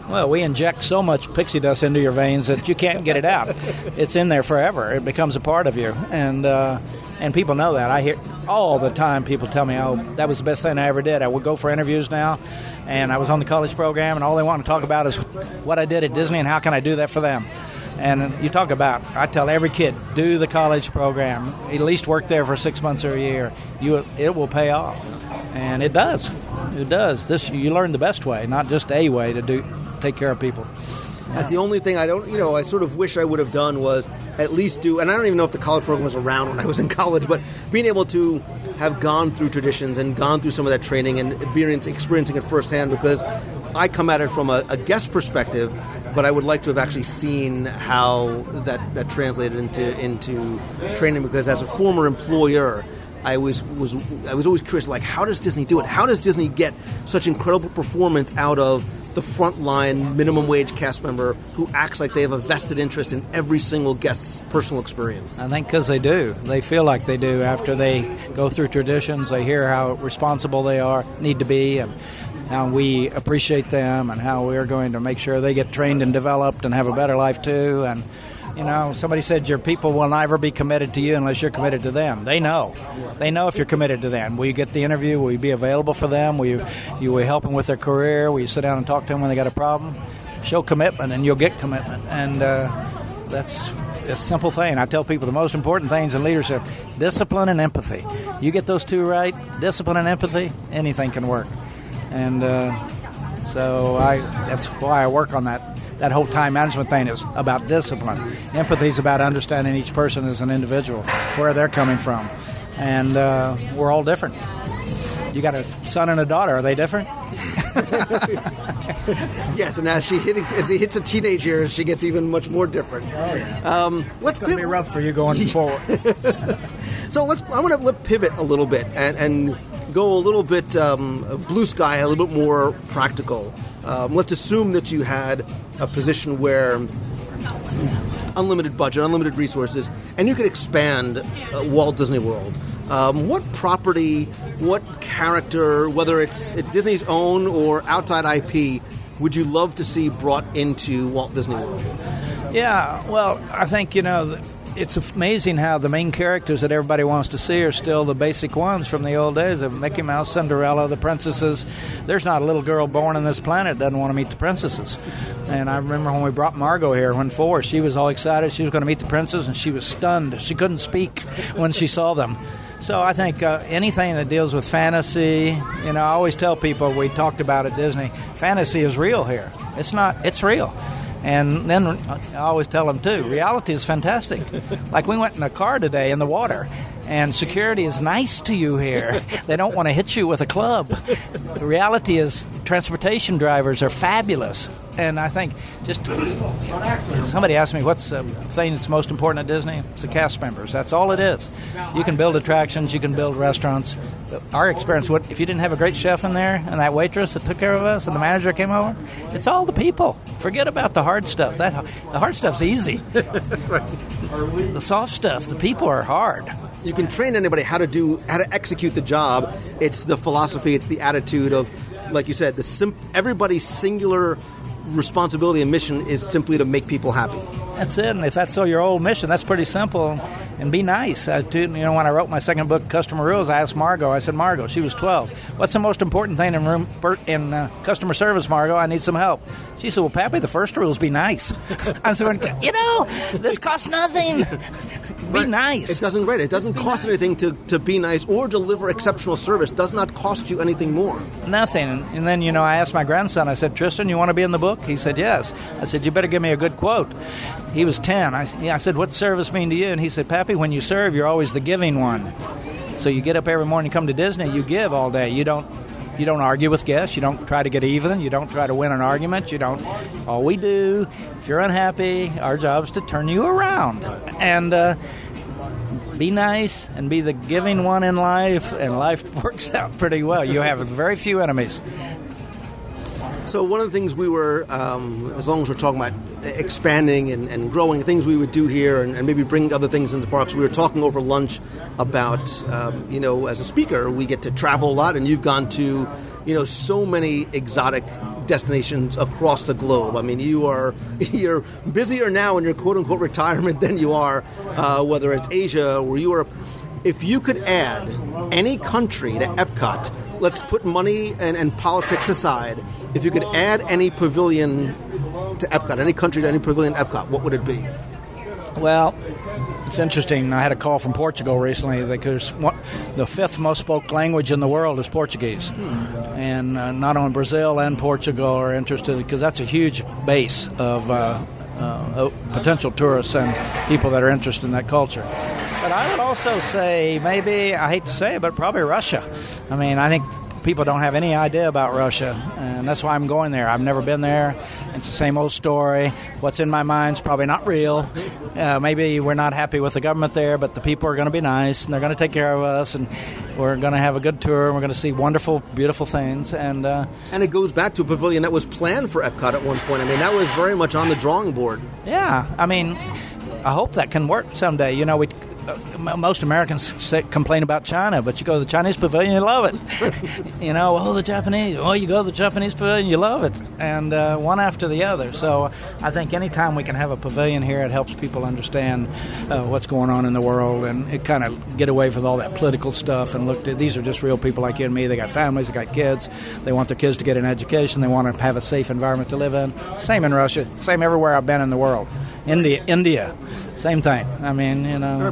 Well, we inject so much pixie dust into your veins that you can't get it out. It's in there forever. It becomes a part of you. And people know that. I hear all the time people tell me, oh, that was the best thing I ever did. I would go for interviews now, and I was on the college program, and all they want to talk about is what I did at Disney and how can I do that for them. And you talk about, I tell every kid, do the college program. At least work there for 6 months or a year. It will pay off. And it does. It does. You learn the best way, not just a way to take care of people. That's the only thing I sort of wish I would have done was at least do, and I don't even know if the college program was around when I was in college, but being able to have gone through traditions and gone through some of that training and experiencing it firsthand, because I come at it from a guest perspective, but I would like to have actually seen how that translated into training, because as a former employer, I was always curious, like, how does Disney do it? How does Disney get such incredible performance out of the frontline minimum wage cast member who acts like they have a vested interest in every single guest's personal experience? I think because they do. They feel like they do after they go through traditions. They hear how responsible they need to be, and how we appreciate them, and how we're going to make sure they get trained and developed and have a better life too. And somebody said your people will never be committed to you unless you're committed to them. They know. They know if you're committed to them. Will you get the interview? Will you be available for them? Will you help them with their career? Will you sit down and talk to them when they got a problem? Show commitment, and you'll get commitment. And that's a simple thing. I tell people the most important things in leadership, discipline and empathy. You get those two right, discipline and empathy, anything can work. And so that's why I work on that that whole time management thing is about discipline. Empathy is about understanding each person as an individual, where they're coming from. And we're all different. You got a son and a daughter. Are they different? Yes, and as he hits a teenage years, she gets even much more different. Oh, yeah. It's going to be rough for you going forward. So I want to pivot a little bit and go a little bit blue sky, a little bit more practical. Let's assume that you had a position where unlimited budget, unlimited resources, and you could expand Walt Disney World. What property, what character, whether it's Disney's own or outside IP, would you love to see brought into Walt Disney World? Yeah, well, I think, it's amazing how the main characters that everybody wants to see are still the basic ones from the old days of Mickey Mouse, Cinderella, the princesses. There's not a little girl born on this planet that doesn't want to meet the princesses. And I remember when we brought Margot here, when 4, she was all excited. She was going to meet the princess, and she was stunned. She couldn't speak when she saw them. So I think anything that deals with fantasy, I always tell people, we talked about at Disney, fantasy is real here. It's real. And then I always tell them, too, reality is fantastic. Like we went in a car today in the water, and security is nice to you here. They don't want to hit you with a club. The reality is transportation drivers are fabulous. And I think somebody asked me, what's the thing that's most important at Disney? It's the cast members. That's all it is. You can build attractions, you can build restaurants. Our experience, if you didn't have a great chef in there and that waitress that took care of us and the manager came over, it's all the people. Forget about the hard stuff. The hard stuff's easy. The soft stuff, the people are hard. You can train anybody how to execute the job. It's the philosophy, it's the attitude of, like you said, everybody's singular responsibility and mission is simply to make people happy. That's it. And if that's your old mission, that's pretty simple. And be nice. When I wrote my second book, Customer Rules, I asked Margot. I said, Margot, she was 12. What's the most important thing in customer service, Margot? I need some help. She said, well, Pappy, the first rule is be nice. I said, this costs nothing. Be nice. It doesn't cost anything to be nice or deliver exceptional service. It does not cost you anything more. Nothing. And then, I asked my grandson, I said, Tristan, you want to be in the book? He said, yes. I said, you better give me a good quote. He was 10. I said, what's service mean to you? And he said, Pappy, when you serve, you're always the giving one. So you get up every morning, come to Disney, you give all day. You don't argue with guests. You don't try to get even. You don't try to win an argument. All we do, if you're unhappy, our job is to turn you around. And be nice and be the giving one in life, and life works out pretty well. You have very few enemies. So one of the things we were, as long as we're talking about expanding and growing, things we would do here and maybe bring other things into parks, we were talking over lunch about, as a speaker, we get to travel a lot, and you've gone to, so many exotic destinations across the globe. I mean, you're busier now in your quote-unquote retirement than you are, whether it's Asia or Europe. If you could add any country to Epcot, let's put money and politics aside, if you could add any pavilion to Epcot, any country to any pavilion to Epcot, what would it be? Well, it's interesting. I had a call from Portugal recently because the 5th most spoke language in the world is Portuguese. And not only Brazil and Portugal are interested because that's a huge base of potential tourists and people that are interested in that culture. But I would also say maybe, I hate to say it, but probably Russia. I mean, I think people don't have any idea about Russia, and that's why I'm going there. I've never been there. It's the same old story. What's in my mind is probably not real. Maybe we're not happy with the government there, but the people are going to be nice, and they're going to take care of us, and we're going to have a good tour, and we're going to see wonderful, beautiful things. And it goes back to a pavilion that was planned for Epcot at one point. I mean, that was very much on the drawing board. Yeah, I mean, I hope that can work someday. Most Americans complain about China, but you go to the Chinese pavilion, you love it. The Japanese. You go to the Japanese pavilion, you love it. And one after the other. So I think anytime we can have a pavilion here, it helps people understand what's going on in the world, and it kind of get away from all that political stuff and look at these are just real people like you and me. They got families, they got kids. They want their kids to get an education. They want to have a safe environment to live in. Same in Russia. Same everywhere I've been in the world. India. Same thing. I mean,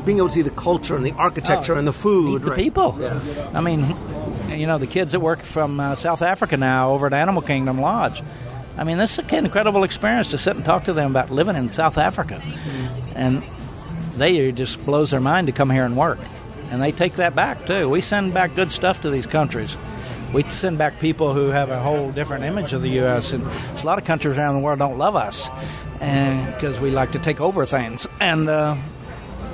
being able to see the culture and the architecture and the food. The people. Yeah. I mean, the kids that work from South Africa now over at Animal Kingdom Lodge, I mean, this is an incredible experience to sit and talk to them about living in South Africa. And it just blows their mind to come here and work. And they take that back, too. We send back good stuff to these countries. We send back people who have a whole different image of the U.S. And a lot of countries around the world don't love us because we like to take over things. And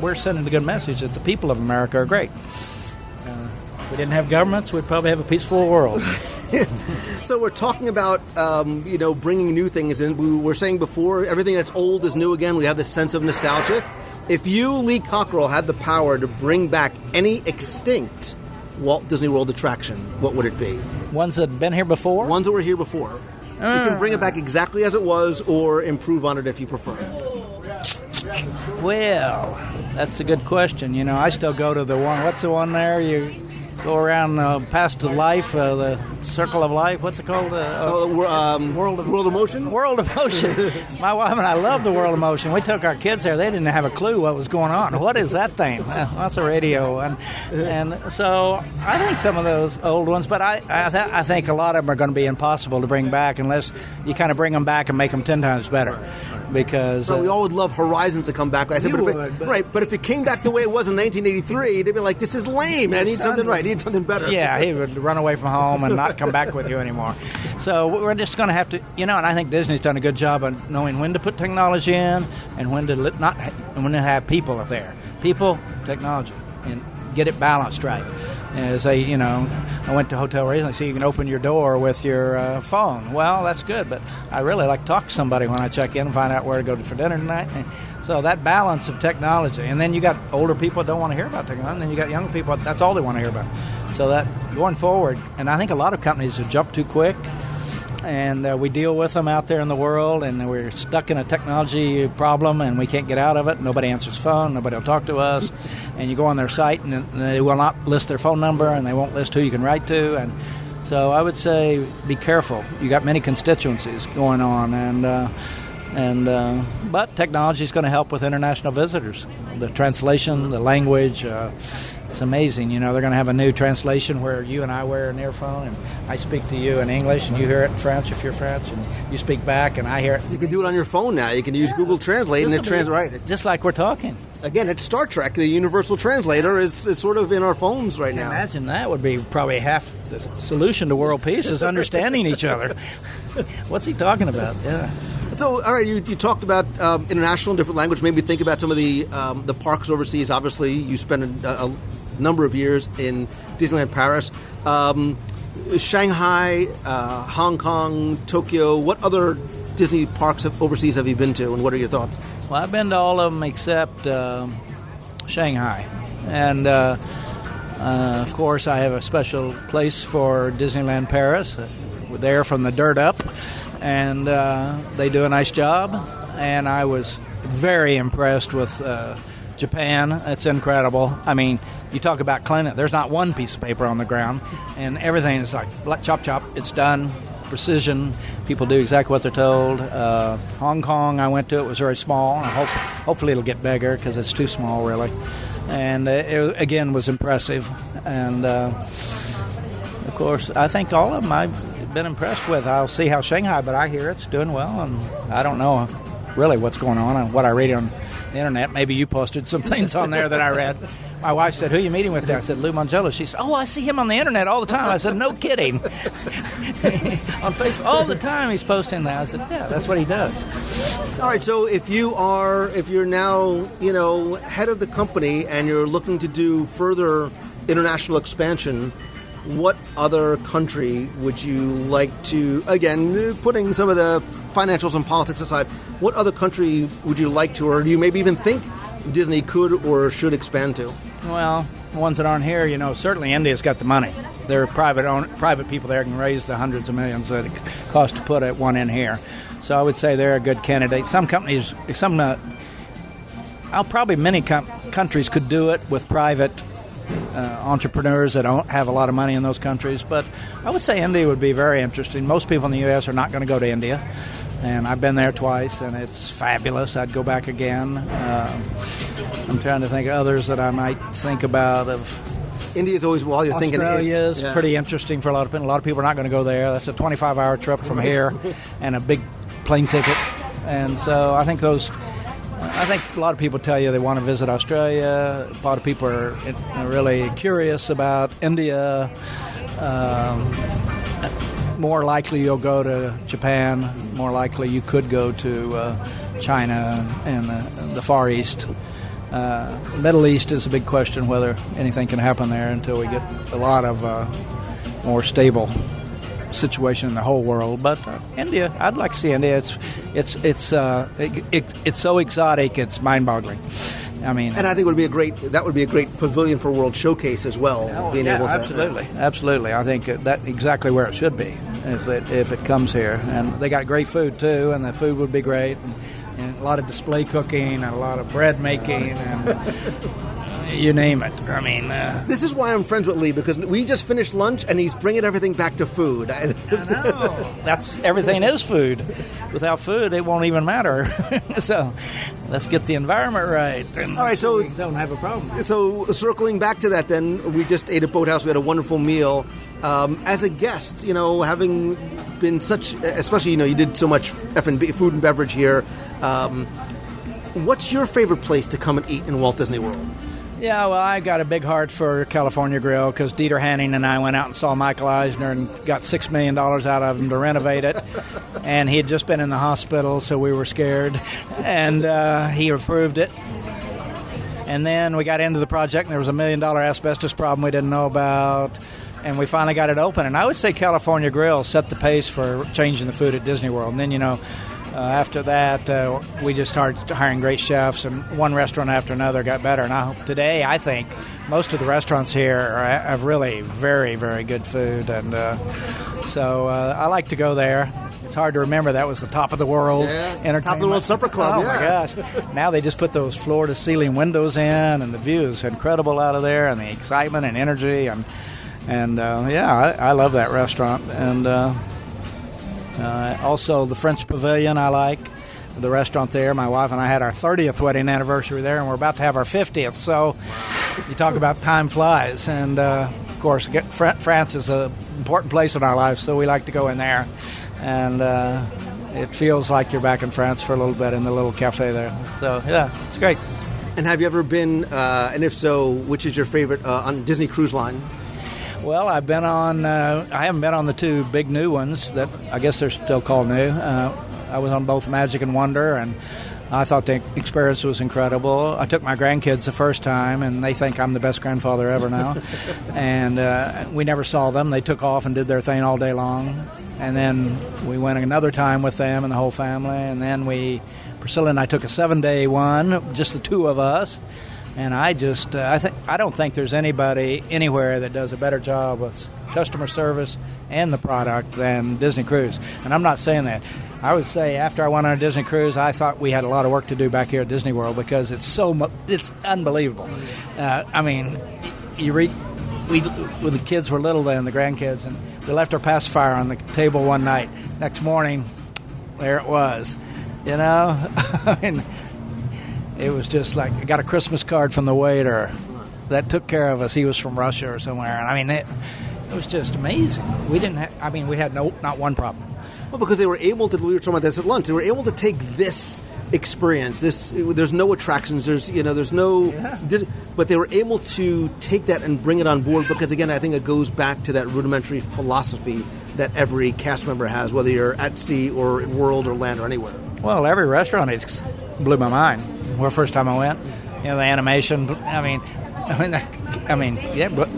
we're sending a good message that the people of America are great. If we didn't have governments, we'd probably have a peaceful world. So we're talking about, bringing new things in. We were saying before, everything that's old is new again. We have this sense of nostalgia. If you, Lee Cockerell, had the power to bring back any extinct Walt Disney World attraction, what would it be? Ones that have been here before? Ones that were here before. You can bring it back exactly as it was or improve on it if you prefer. Well, that's a good question. I still go to the one, what's the one there? You go around past the life, the circle of life. What's it called? World of Motion? World of Motion. My wife and I love the World of Motion. We took our kids there. They didn't have a clue what was going on. What is that thing? That's a radio. And so I think some of those old ones, but I think a lot of them are going to be impossible to bring back unless you kind of bring them back and make them 10 times better. Because we all would love Horizons to come back. I said, but if it came back the way it was in 1983, they'd be like, "This is lame. I need something right. I need something better." Yeah, he would run away from home and not come back with you anymore. So we're just going to have to, and I think Disney's done a good job of knowing when to put technology in and when to when to have people there. People, technology, and get it balanced right. As I went to a hotel recently, so you can open your door with your phone. Well, that's good, but I really like to talk to somebody when I check in and find out where to go for dinner tonight. So that balance of technology. And then you got older people that don't want to hear about technology, and then you got young people, that's all they want to hear about. So that going forward, and I think a lot of companies have jumped too quick, and we deal with them out there in the world, and we're stuck in a technology problem, and we can't get out of it. Nobody answers the phone. Nobody will talk to us. And you go on their site, and they will not list their phone number, and they won't list who you can write to. And so I would say be careful. You got many constituencies going on, but technology is going to help with international visitors. The translation, the language, it's amazing. They're going to have a new translation where you and I wear an earphone, and I speak to you in English, and you hear it in French if you're French, and you speak back, and I hear it. You can do it on your phone now. You can use Google Translate, and it translates it. Just like we're talking. Again, it's Star Trek. The universal translator is sort of in our phones right now. Imagine that would be probably half the solution to world peace is understanding each other. What's he talking about? Yeah. So, all right, you talked about international and different language. Maybe think about some of the parks overseas. Obviously, you spent a number of years in Disneyland Paris. Shanghai, Hong Kong, Tokyo. What other Disney parks overseas have you been to, and what are your thoughts? Well, I've been to all of them except Shanghai. And, of course, I have a special place for Disneyland Paris. We're there from the dirt up. And they do a nice job. And I was very impressed with Japan. It's incredible. I mean, you talk about cleaning. There's not one piece of paper on the ground. And everything is like chop, chop. It's done. Precision. People do exactly what they're told. Hong Kong, I went to. It was very small. Hopefully it'll get bigger because it's too small, really. And it, again, was impressive. And, of course, I think all of them I've been impressed with. I'll see how Shanghai, but I hear it's doing well, and I don't know really what's going on and what I read on the internet. Maybe you posted some things on there that I read. My wife said, "Who are you meeting with there?" I said, "Lou Mangello." She said, "Oh, I see him on the internet all the time." I said, "No kidding." On Facebook, all the time he's posting that. I said, "Yeah, that's what he does." All right, so if you're now, head of the company and you're looking to do further international expansion, what other country would you like to, again, putting some of the financials and politics aside, what other country would you like to, or do you maybe even think Disney could or should expand to? Well, the ones that aren't here, certainly India's got the money. There are private people there can raise the hundreds of millions that it costs to put one in here. So I would say they're a good candidate. Some companies, many countries could do it with private entrepreneurs that don't have a lot of money in those countries. But I would say India would be very interesting. Most people in the U.S. are not going to go to India. And I've been there twice, and it's fabulous. I'd go back again. I'm trying to think of others that I might think about. India's always, while you're thinking... Australia is pretty interesting for a lot of people. A lot of people are not going to go there. That's a 25-hour trip from here and a big plane ticket. And so I think a lot of people tell you they want to visit Australia. A lot of people are really curious about India. More likely you'll go to Japan. More likely you could go to China and the Far East. Middle East is a big question whether anything can happen there until we get a lot of more stable situation in the whole world. But India, I'd like to see India. It's so exotic, it's mind-boggling. I mean, and I think that would be a great pavilion for World Showcase as well. Able to absolutely. I think that's exactly where it should be if it comes here. And they got great food too, and the food would be great. And a lot of display cooking and a lot of bread making and you name it. I mean... This is why I'm friends with Lee, because we just finished lunch and he's bringing everything back to food. I know. Everything is food. Without food, it won't even matter. So let's get the environment right. And all right, so we don't have a problem. So circling back to that then, we just ate at Boathouse. We had a wonderful meal. As a guest, having been especially, you did so much F&B, food and beverage here. What's your favorite place to come and eat in Walt Disney World? Yeah, well, I got a big heart for California Grill because Dieter Hanning and I went out and saw Michael Eisner and got $6 million out of him to renovate it. And he had just been in the hospital, so we were scared. And he approved it. And then we got into the project, and there was $1 million asbestos problem we didn't know about. And we finally got it open. And I would say California Grill set the pace for changing the food at Disney World. And then, after that, we just started hiring great chefs, and one restaurant after another got better. Now, today, I think most of the restaurants here have really very, very good food. And so I like to go there. It's hard to remember that was the top of the world entertainment. Top of the world supper club, my gosh. Now they just put those floor-to-ceiling windows in, and the view is incredible out of there, and the excitement and energy. And I love that restaurant. And also the French Pavilion I like, the restaurant there. My wife and I had our 30th wedding anniversary there, and we're about to have our 50th. So you talk about time flies. And, of course, France is an important place in our lives, so we like to go in there. And it feels like you're back in France for a little bit in the little cafe there. So, yeah, it's great. And have you ever been, and if so, which is your favorite on Disney Cruise Line? Well, I've been on, I haven't been on the two big new ones that I guess they're still called new. I was on both Magic and Wonder, and I thought the experience was incredible. I took my grandkids the first time, and they think I'm the best grandfather ever now. And we never saw them. They took off and did their thing all day long. And then we went another time with them and the whole family. And then Priscilla and I took a 7-day one, just the two of us. And I don't think there's anybody anywhere that does a better job with customer service and the product than Disney Cruise. And I'm not saying that. I would say after I went on a Disney Cruise, I thought we had a lot of work to do back here at Disney World because it's unbelievable. When the kids were little then, the grandkids, and we left our pacifier on the table one night. Next morning, there it was. It was just like I got a Christmas card from the waiter that took care of us. He was from Russia or somewhere. And it was just amazing. We had not one problem. Well, because they were able to, we were talking about this at lunch, they were able to take this experience, there's no attractions, there's no, but they were able to take that and bring it on board because, again, I think it goes back to that rudimentary philosophy that every cast member has, whether you're at sea or at World or land or anywhere. Well, every restaurant, it blew my mind. The first time I went, the animation,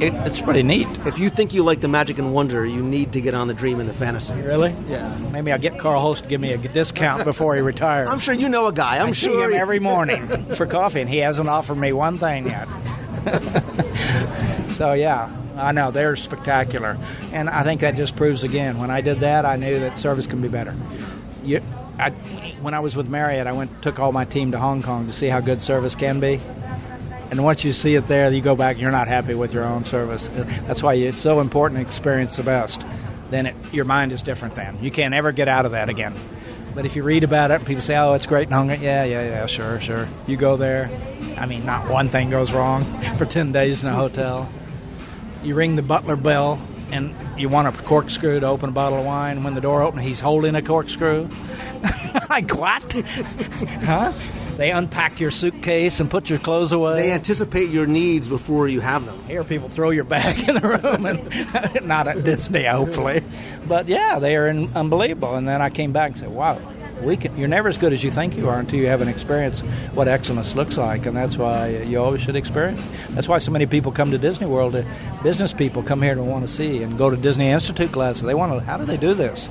it's pretty neat. If you think you like the Magic and Wonder, you need to get on the Dream and the Fantasy. Really? Yeah. Maybe I'll get Carl Host to give me a discount before he retires. I'm sure you know a guy. I see him every morning for coffee, and he hasn't offered me one thing yet. So, yeah, I know. They're spectacular. And I think that just proves again, when I did that, I knew that service can be better. When I was with Marriott, I took all my team to Hong Kong to see how good service can be. And once you see it there, you go back and you're not happy with your own service. That's why it's so important to experience the best. Then your mind is different then. You can't ever get out of that again. But if you read about it and people say, oh, it's great in Hong Kong, yeah, sure. You go there. Not one thing goes wrong for 10 days in a hotel. you ring the butler bell, and you want a corkscrew to open a bottle of wine. And when the door opens, he's holding a corkscrew. Like, what? Huh? They unpack your suitcase and put your clothes away. They anticipate your needs before you have them. Here, people throw your bag in the room, and not at Disney, hopefully. But yeah, they are unbelievable. And then I came back and said, "Wow, you're never as good as you think you are until you have an experience what excellence looks like." And that's why you always should experience. That's why so many people come to Disney World. Business people come here to want to see and go to Disney Institute classes. They want to. How do they do this?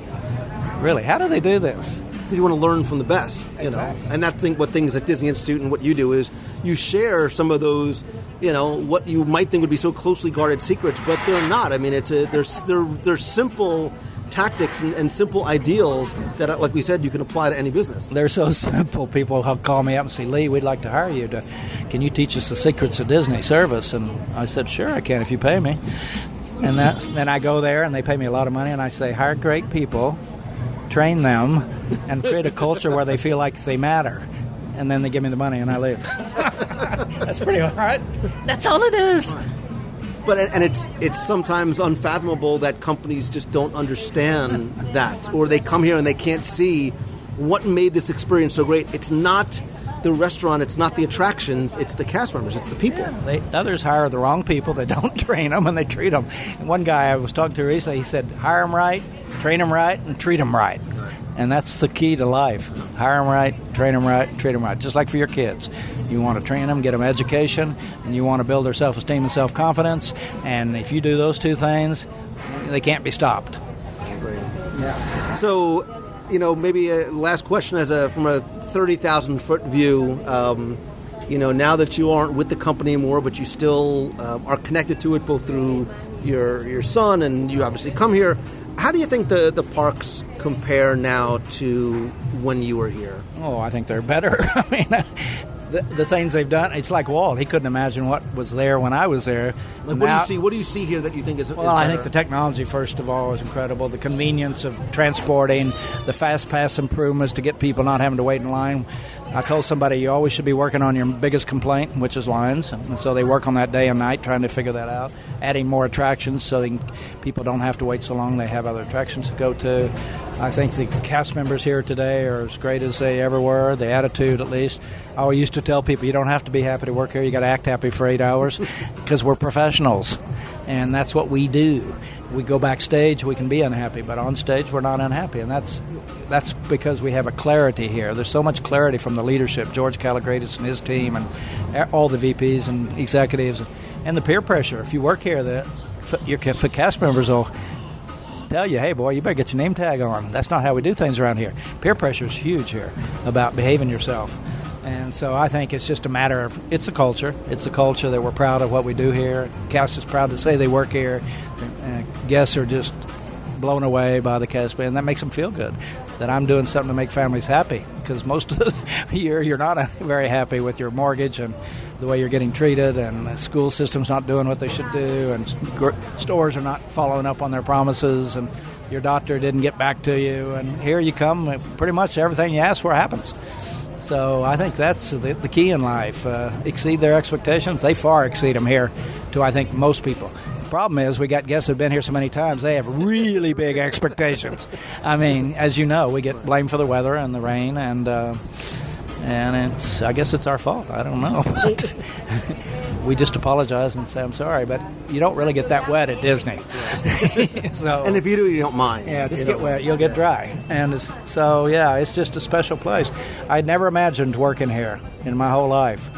Really, how do they do this? You want to learn from the best, and that's what things at Disney Institute and what you do is you share some of those, what you might think would be so closely guarded secrets, but they're not. I mean, they're simple tactics and simple ideals that, like we said, you can apply to any business. They're so simple. People call me up and say, "Lee, we'd like to hire you. Can you teach us the secrets of Disney service?" And I said, "Sure, I can if you pay me." And then I go there and they pay me a lot of money, and I say, "Hire great people, train them, and create a culture where they feel like they matter." And then they give me the money and I leave. That's pretty hard. That's all it is. But it's sometimes unfathomable that companies just don't understand that, or they come here and they can't see what made this experience so great. It's not the restaurant, it's not the attractions, it's the cast members, it's the people. Yeah, others hire the wrong people. They don't train them and they treat them. And one guy I was talking to recently, he said, hire them right, train them right, and treat them right. And that's the key to life. Hire them right, train them right, treat them right. Just like for your kids. You want to train them, get them education, and you want to build their self-esteem and self-confidence. And if you do those two things, they can't be stopped. Yeah. So, maybe a last question from a 30,000-foot view. Now that you aren't with the company anymore, but you still are connected to it both through your son, and you obviously come here. How do you think the parks compare now to when you were here? Oh, I think they're better. I mean, the things they've done, it's like Walt. He couldn't imagine what was there when I was there. Like, what do you see here that you think is better? I think the technology, first of all, is incredible. The convenience of transporting, the fast pass improvements to get people not having to wait in line. I told somebody you always should be working on your biggest complaint, which is lines. And so they work on that day and night trying to figure that out. Adding more attractions so people don't have to wait so long. They have other attractions to go to. I think the cast members here today are as great as they ever were, the attitude at least. I always used to tell people you don't have to be happy to work here. You got to act happy for 8 hours because we're professionals. And that's what we do. We go backstage, we can be unhappy, but on stage we're not unhappy, and that's because we have a clarity here. There's so much clarity from the leadership, George Kalogridis and his team, and all the VPs and executives, and the peer pressure. If you work here, your cast members will tell you, hey, boy, you better get your name tag on. That's not how we do things around here. Peer pressure is huge here about behaving yourself. And so I think it's just a matter of, it's a culture. It's a culture that we're proud of what we do here. Cast is proud to say they work here. Guests are just blown away by the cast, and that makes them feel good, that I'm doing something to make families happy. Because most of the year you're not very happy with your mortgage and the way you're getting treated, and the school system's not doing what they should do, and stores are not following up on their promises, and your doctor didn't get back to you. And here you come, pretty much everything you ask for happens. So I think that's the key in life. Exceed their expectations. They far exceed them here to, I think, most people. The problem is we got guests who have been here so many times, they have really big expectations. I mean, as you know, we get blamed for the weather and the rain, and I guess it's our fault. I don't know. But we just apologize and say, I'm sorry, but you don't really get that wet at Disney. So, and if you do, you don't mind. Yeah, just get wet, you'll get dry. And so, yeah, it's just a special place. I'd never imagined working here in my whole life.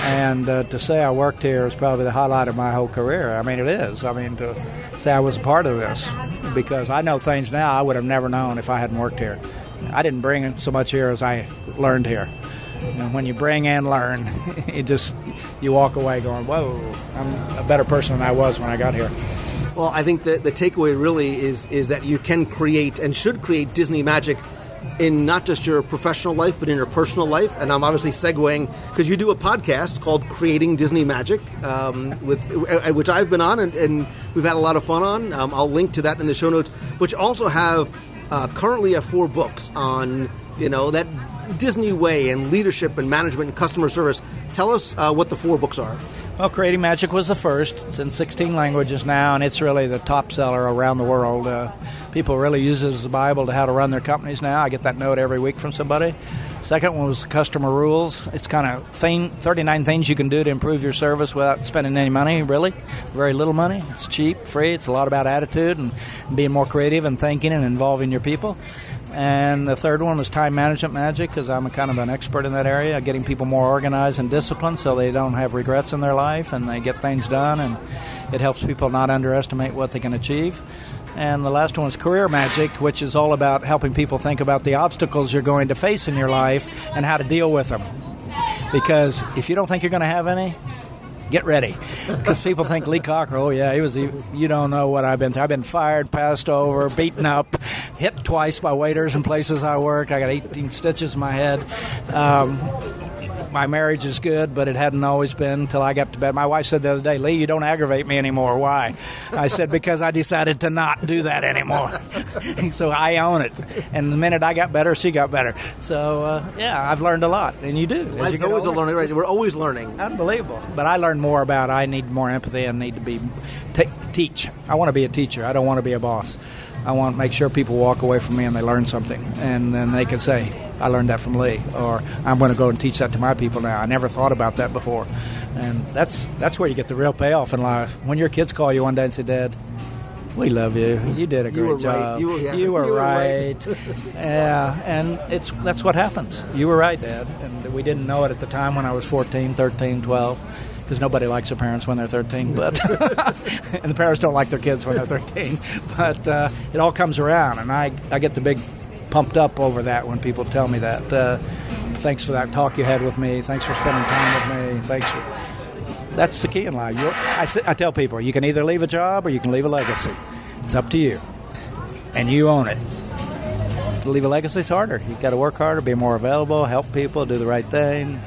And to say I worked here is probably the highlight of my whole career. I mean, it is. I mean, to say I was a part of this, because I know things now I would have never known if I hadn't worked here. I didn't bring so much here as I learned here. When you bring and learn, you walk away going, whoa, I'm a better person than I was when I got here. Well, I think the takeaway really is that you can create and should create Disney magic in not just your professional life, but in your personal life. And I'm obviously segueing because you do a podcast called Creating Disney Magic, which I've been on and we've had a lot of fun on. I'll link to that in the show notes, which also have currently have 4 books on that Disney way and leadership and management and customer service. Tell us what the 4 books are. Well, Creating Magic was the first. It's in 16 languages now, and it's really the top seller around the world. People really use it as a Bible to how to run their companies now. I get that note every week from somebody. Second one was Customer Rules. It's kind of 39 things you can do to improve your service without spending any money, really. Very little money. It's cheap, free. It's a lot about attitude and being more creative and thinking and involving your people. And the third one was Time Management Magic, because I'm kind of an expert in that area, getting people more organized and disciplined so they don't have regrets in their life and they get things done, and it helps people not underestimate what they can achieve. And the last one is Career Magic, which is all about helping people think about the obstacles you're going to face in your life and how to deal with them. Because if you don't think you're going to have any, get ready. Because people think Lee Cockerell, you don't know what I've been through. I've been fired, passed over, beaten up, hit twice by waiters in places I worked. I got 18 stitches in my head. My marriage is good, but it hadn't always been until I got to bed. My wife said the other day, Lee, you don't aggravate me anymore. Why? I said, because I decided to not do that anymore. So I own it. And the minute I got better, she got better. So, I've learned a lot. And you do. It's always a learning, right? We're always learning. Unbelievable. But I learned more about I need more empathy and need to teach. I want to be a teacher. I don't want to be a boss. I want to make sure people walk away from me and they learn something. And then they can say, I learned that from Lee, or I'm going to go and teach that to my people now. I never thought about that before. And that's where you get the real payoff in life. When your kids call you one day and say, Dad, we love you. You did a great job. Right. You were right. Yeah, and that's what happens. You were right, Dad. And we didn't know it at the time when I was 14, 13, 12. Because nobody likes their parents when they're 13, but and the parents don't like their kids when they're 13. But it all comes around, and I get the big pumped up over that when people tell me that. Thanks for that talk you had with me. Thanks for spending time with me. That's the key in life. I tell people, you can either leave a job or you can leave a legacy. It's up to you, and you own it. To leave a legacy is harder. You've got to work harder, be more available, help people, do the right thing,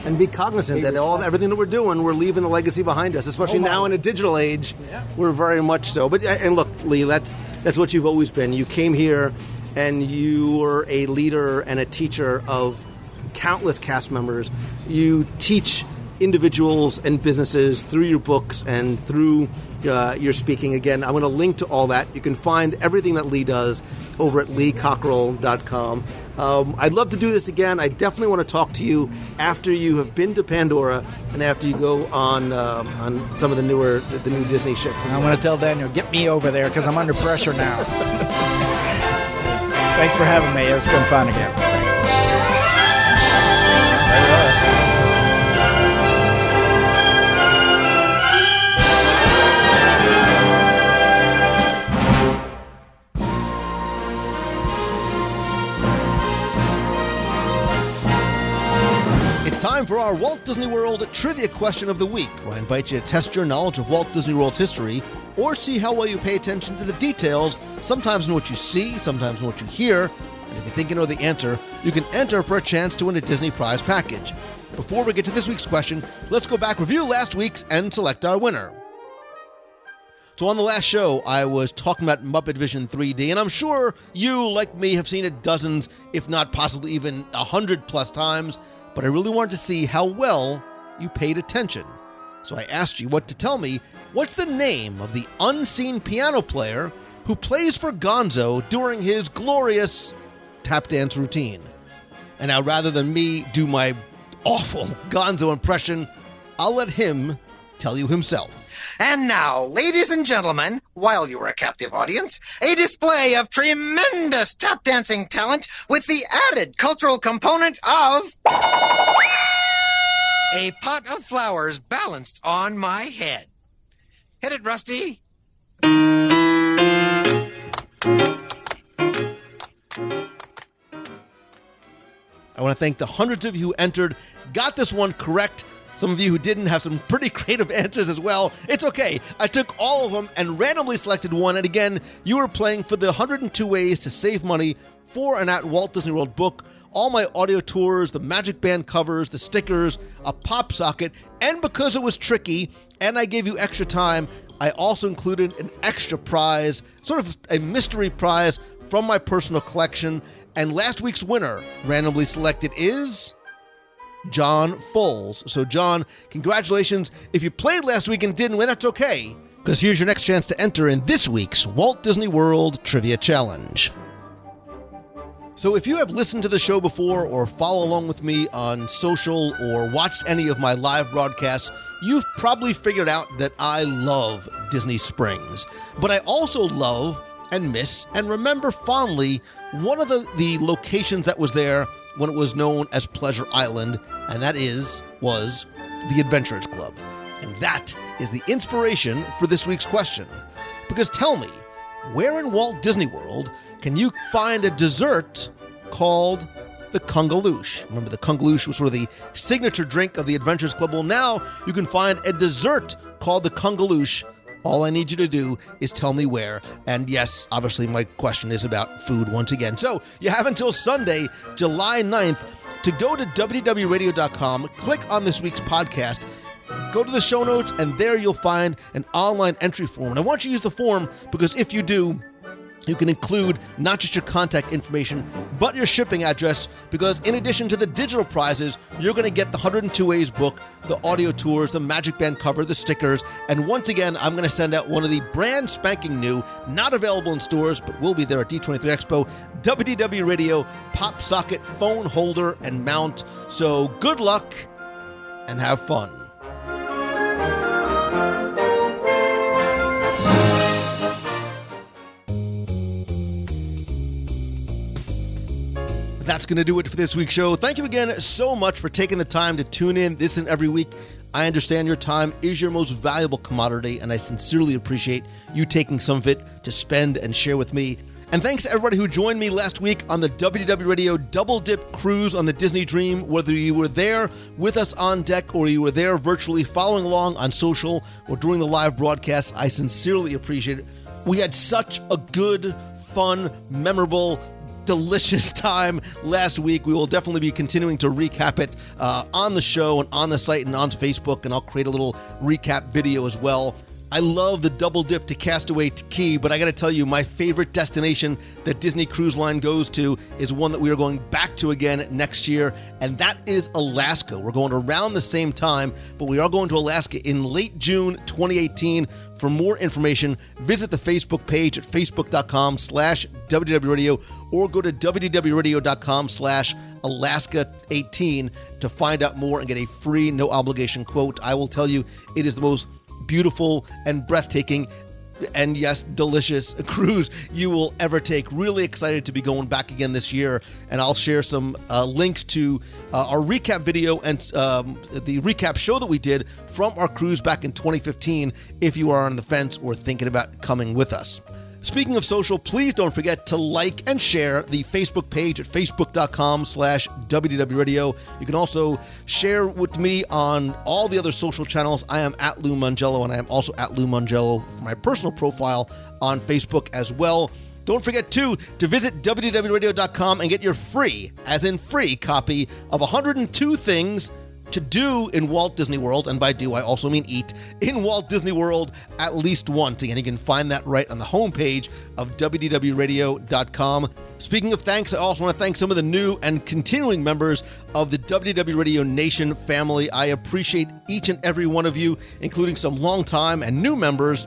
And be cognizant that everything that we're doing, we're leaving a legacy behind us, especially now in a digital age. Yeah. We're very much so. And look, Lee, that's what you've always been. You came here and you were a leader and a teacher of countless cast members. You teach individuals and businesses through your books and through your speaking. Again, I'm going to link to all that. You can find everything that Lee does over at leecockerell.com. I'd love to do this again. I definitely want to talk to you after you have been to Pandora and after you go on some of the new Disney ships. I'm going to tell Daniel, get me over there because I'm under pressure now. Thanks for having me. It's been fun again. Time for our Walt Disney World Trivia Question of the Week, where I invite you to test your knowledge of Walt Disney World's history or see how well you pay attention to the details, sometimes in what you see, sometimes in what you hear. And if you think you know the answer, you can enter for a chance to win a Disney prize package. Before we get to this week's question, let's go back, review last week's, and select our winner. So on the last show, I was talking about Muppet Vision 3D, and I'm sure you, like me, have seen it dozens, if not possibly even 100+ times. But I really wanted to see how well you paid attention. So I asked you to tell me what's the name of the unseen piano player who plays for Gonzo during his glorious tap dance routine. And now, rather than me do my awful Gonzo impression, I'll let him tell you himself. And now, ladies and gentlemen, while you were a captive audience, a display of tremendous tap dancing talent with the added cultural component of a pot of flowers balanced on my head. Hit it, Rusty. I want to thank the hundreds of you who entered, got this one correct. Some of you who didn't have some pretty creative answers as well. It's okay. I took all of them and randomly selected one. And again, you were playing for the 102 ways to save money for an at Walt Disney World book, all my audio tours, the Magic Band covers, the stickers, a pop socket, and because it was tricky and I gave you extra time, I also included an extra prize, sort of a mystery prize from my personal collection. And last week's winner, randomly selected, is John Foles. So, John, congratulations. If you played last week and didn't win, that's okay, because here's your next chance to enter in this week's Walt Disney World Trivia Challenge. So if you have listened to the show before or follow along with me on social or watched any of my live broadcasts, you've probably figured out that I love Disney Springs. But I also love and miss and remember fondly one of the locations that was there when it was known as Pleasure Island, and that was the Adventurers Club. And that is the inspiration for this week's question. Because tell me, where in Walt Disney World can you find a dessert called the Kungaloosh? Remember, the Kungaloosh was sort of the signature drink of the Adventurers Club. Well, now you can find a dessert called the Kungaloosh. All I need you to do is tell me where. And yes, obviously my question is about food once again. So you have until Sunday, July 9th, to go to WDWRadio.com, click on this week's podcast, go to the show notes, and there you'll find an online entry form. And I want you to use the form because if you do, you can include not just your contact information, but your shipping address, because in addition to the digital prizes, you're going to get the 102 Ways book, the audio tours, the Magic Band cover, the stickers, and once again, I'm going to send out one of the brand spanking new, not available in stores, but will be there at D23 Expo, WDW Radio pop socket phone holder and mount. So good luck and have fun. That's going to do it for this week's show. Thank you again so much for taking the time to tune in this and every week. I understand your time is your most valuable commodity, and I sincerely appreciate you taking some of it to spend and share with me. And thanks to everybody who joined me last week on the WDW Radio Double Dip Cruise on the Disney Dream. Whether you were there with us on deck or you were there virtually following along on social or during the live broadcast, I sincerely appreciate it. We had such a good, fun, memorable, delicious time last week. We will definitely be continuing to recap it on the show and on the site and on Facebook, and I'll create a little recap video as well. I love the double dip to Castaway to Key, but I got to tell you, my favorite destination that Disney Cruise Line goes to is one that we are going back to again next year, and that is Alaska. We're going around the same time, but we are going to Alaska in late June 2018. For more information, visit the Facebook page at facebook.com/WDW Radio or go to wdwradio.com/Alaska18 to find out more and get a free, no obligation quote. I will tell you, it is the most beautiful and breathtaking and yes, delicious cruise you will ever take. Really excited to be going back again this year, and I'll share some links to our recap video and the recap show that we did from our cruise back in 2015 if you are on the fence or thinking about coming with us. Speaking of social, please don't forget to like and share the Facebook page at facebook.com/WDW Radio. You can also share with me on all the other social channels. I am at Lou Mongello, and I am also at Lou Mongello for my personal profile on Facebook as well. Don't forget, too, to visit WDWRadio.com and get your free, as in free, copy of 102 Things to Do in Walt Disney World, and by do I also mean eat, in Walt Disney World at least once. Again, you can find that right on the homepage of WDWRadio.com. Speaking of thanks, I also want to thank some of the new and continuing members of the WDW Radio Nation family. I appreciate each and every one of you, including some longtime and new members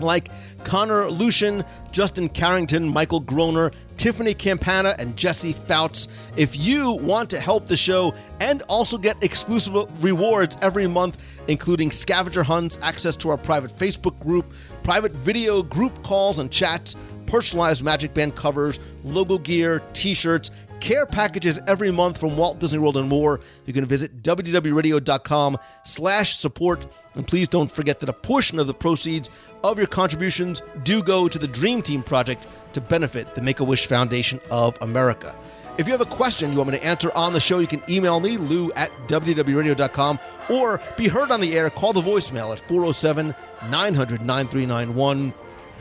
like Connor Lucian, Justin Carrington, Michael Groner, Tiffany Campana, and Jesse Fouts. If you want to help the show and also get exclusive rewards every month, including scavenger hunts, access to our private Facebook group, private video group calls and chats, personalized Magic Band covers, logo gear, t-shirts, care packages every month from Walt Disney World and more, you can visit www.radio.com/support. And please don't forget that a portion of the proceeds of your contributions do go to the Dream Team Project to benefit the Make-A-Wish Foundation of America. If you have a question you want me to answer on the show, you can email me, lou@wdwradio.com, or be heard on the air, call the voicemail at 407-900-9391.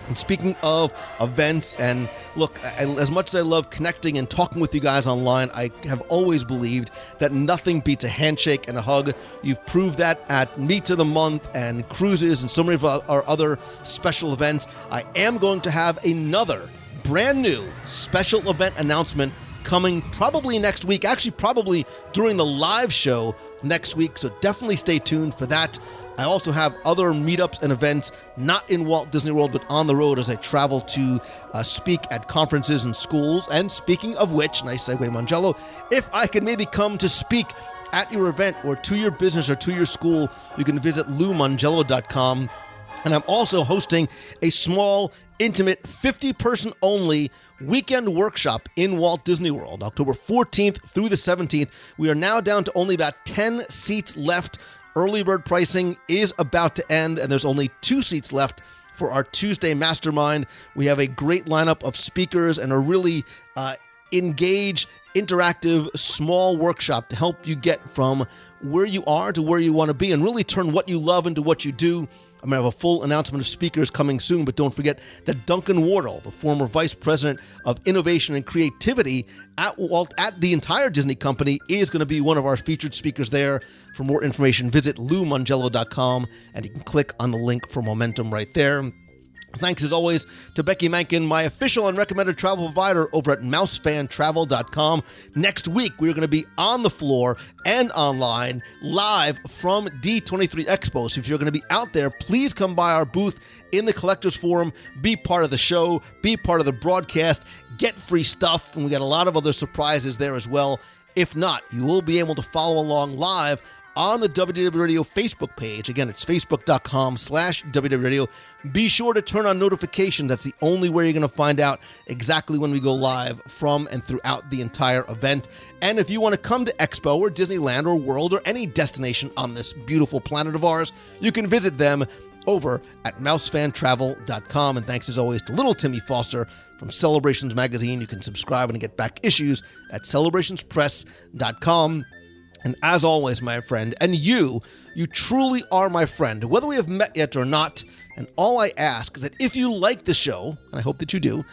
And speaking of events, and look, as much as I love connecting and talking with you guys online, I have always believed that nothing beats a handshake and a hug. You've proved that at Meets of the Month and cruises and so many of our other special events. I am going to have another brand new special event announcement coming probably next week, actually probably during the live show next week, so definitely stay tuned for that. I also have other meetups and events, not in Walt Disney World, but on the road as I travel to speak at conferences and schools. And speaking of which, nice segue, Mangello, if I can maybe come to speak at your event or to your business or to your school, you can visit LouMangello.com. And I'm also hosting a small, intimate, 50-person only weekend workshop in Walt Disney World, October 14th through the 17th. We are now down to only about 10 seats left. Early bird pricing is about to end, and there's only 2 seats left for our Tuesday Mastermind. We have a great lineup of speakers and a really engaged, interactive, small workshop to help you get from where you are to where you want to be and really turn what you love into what you do. I'm going to have a full announcement of speakers coming soon, but don't forget that Duncan Wardle, the former Vice President of Innovation and Creativity at the entire Disney company, is going to be one of our featured speakers there. For more information, visit LouMangello.com, and you can click on the link for momentum right there. Thanks, as always, to Becky Mankin, my official and recommended travel provider over at mousefantravel.com. Next week, we're going to be on the floor and online, live from D23 Expo. So if you're going to be out there, please come by our booth in the Collectors Forum, be part of the show, be part of the broadcast, get free stuff, and we got a lot of other surprises there as well. If not, you will be able to follow along live on the WDW Radio Facebook page. Again, it's facebook.com/WDW Radio. Be sure to turn on notifications. That's the only way you're going to find out exactly when we go live from and throughout the entire event. And if you want to come to Expo or Disneyland or World or any destination on this beautiful planet of ours, you can visit them over at mousefantravel.com. And thanks as always to little Timmy Foster from Celebrations Magazine. You can subscribe and get back issues at celebrationspress.com. And as always, my friend, and you truly are my friend, whether we have met yet or not. And all I ask is that if you like the show, and I hope that you do,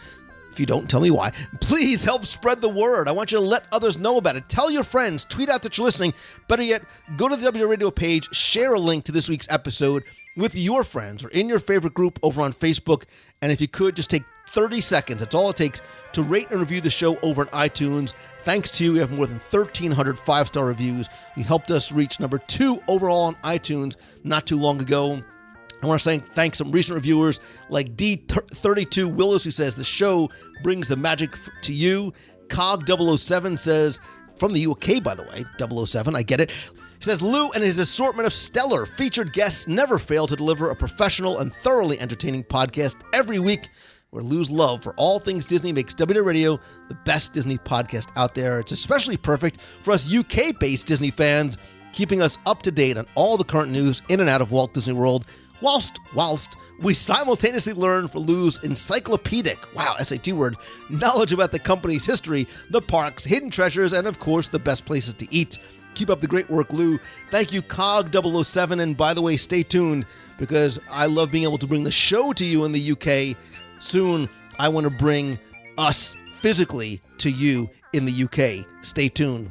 if you don't, tell me why, please help spread the word. I want you to let others know about it. Tell your friends, tweet out that you're listening. Better yet, go to the WDW Radio page, share a link to this week's episode with your friends or in your favorite group over on Facebook. And if you could, just take 30 seconds. That's all it takes to rate and review the show over at iTunes. Thanks to you, we have more than 1,300 5-star reviews. You helped us reach number 2 overall on iTunes not too long ago. I want to say thanks to some recent reviewers like D32 Willis, who says the show brings the magic to you. Cog007 says, from the UK, by the way, 007, I get it. He says, Lou and his assortment of stellar featured guests never fail to deliver a professional and thoroughly entertaining podcast every week, where Lou's love for all things Disney makes WDW Radio the best Disney podcast out there. It's especially perfect for us UK-based Disney fans, keeping us up to date on all the current news in and out of Walt Disney World, whilst we simultaneously learn from Lou's encyclopedic, SAT word, knowledge about the company's history, the parks, hidden treasures, and of course, the best places to eat. Keep up the great work, Lou. Thank you, Cog007, and by the way, stay tuned, because I love being able to bring the show to you in the UK. Soon, I want to bring us physically to you in the UK. Stay tuned.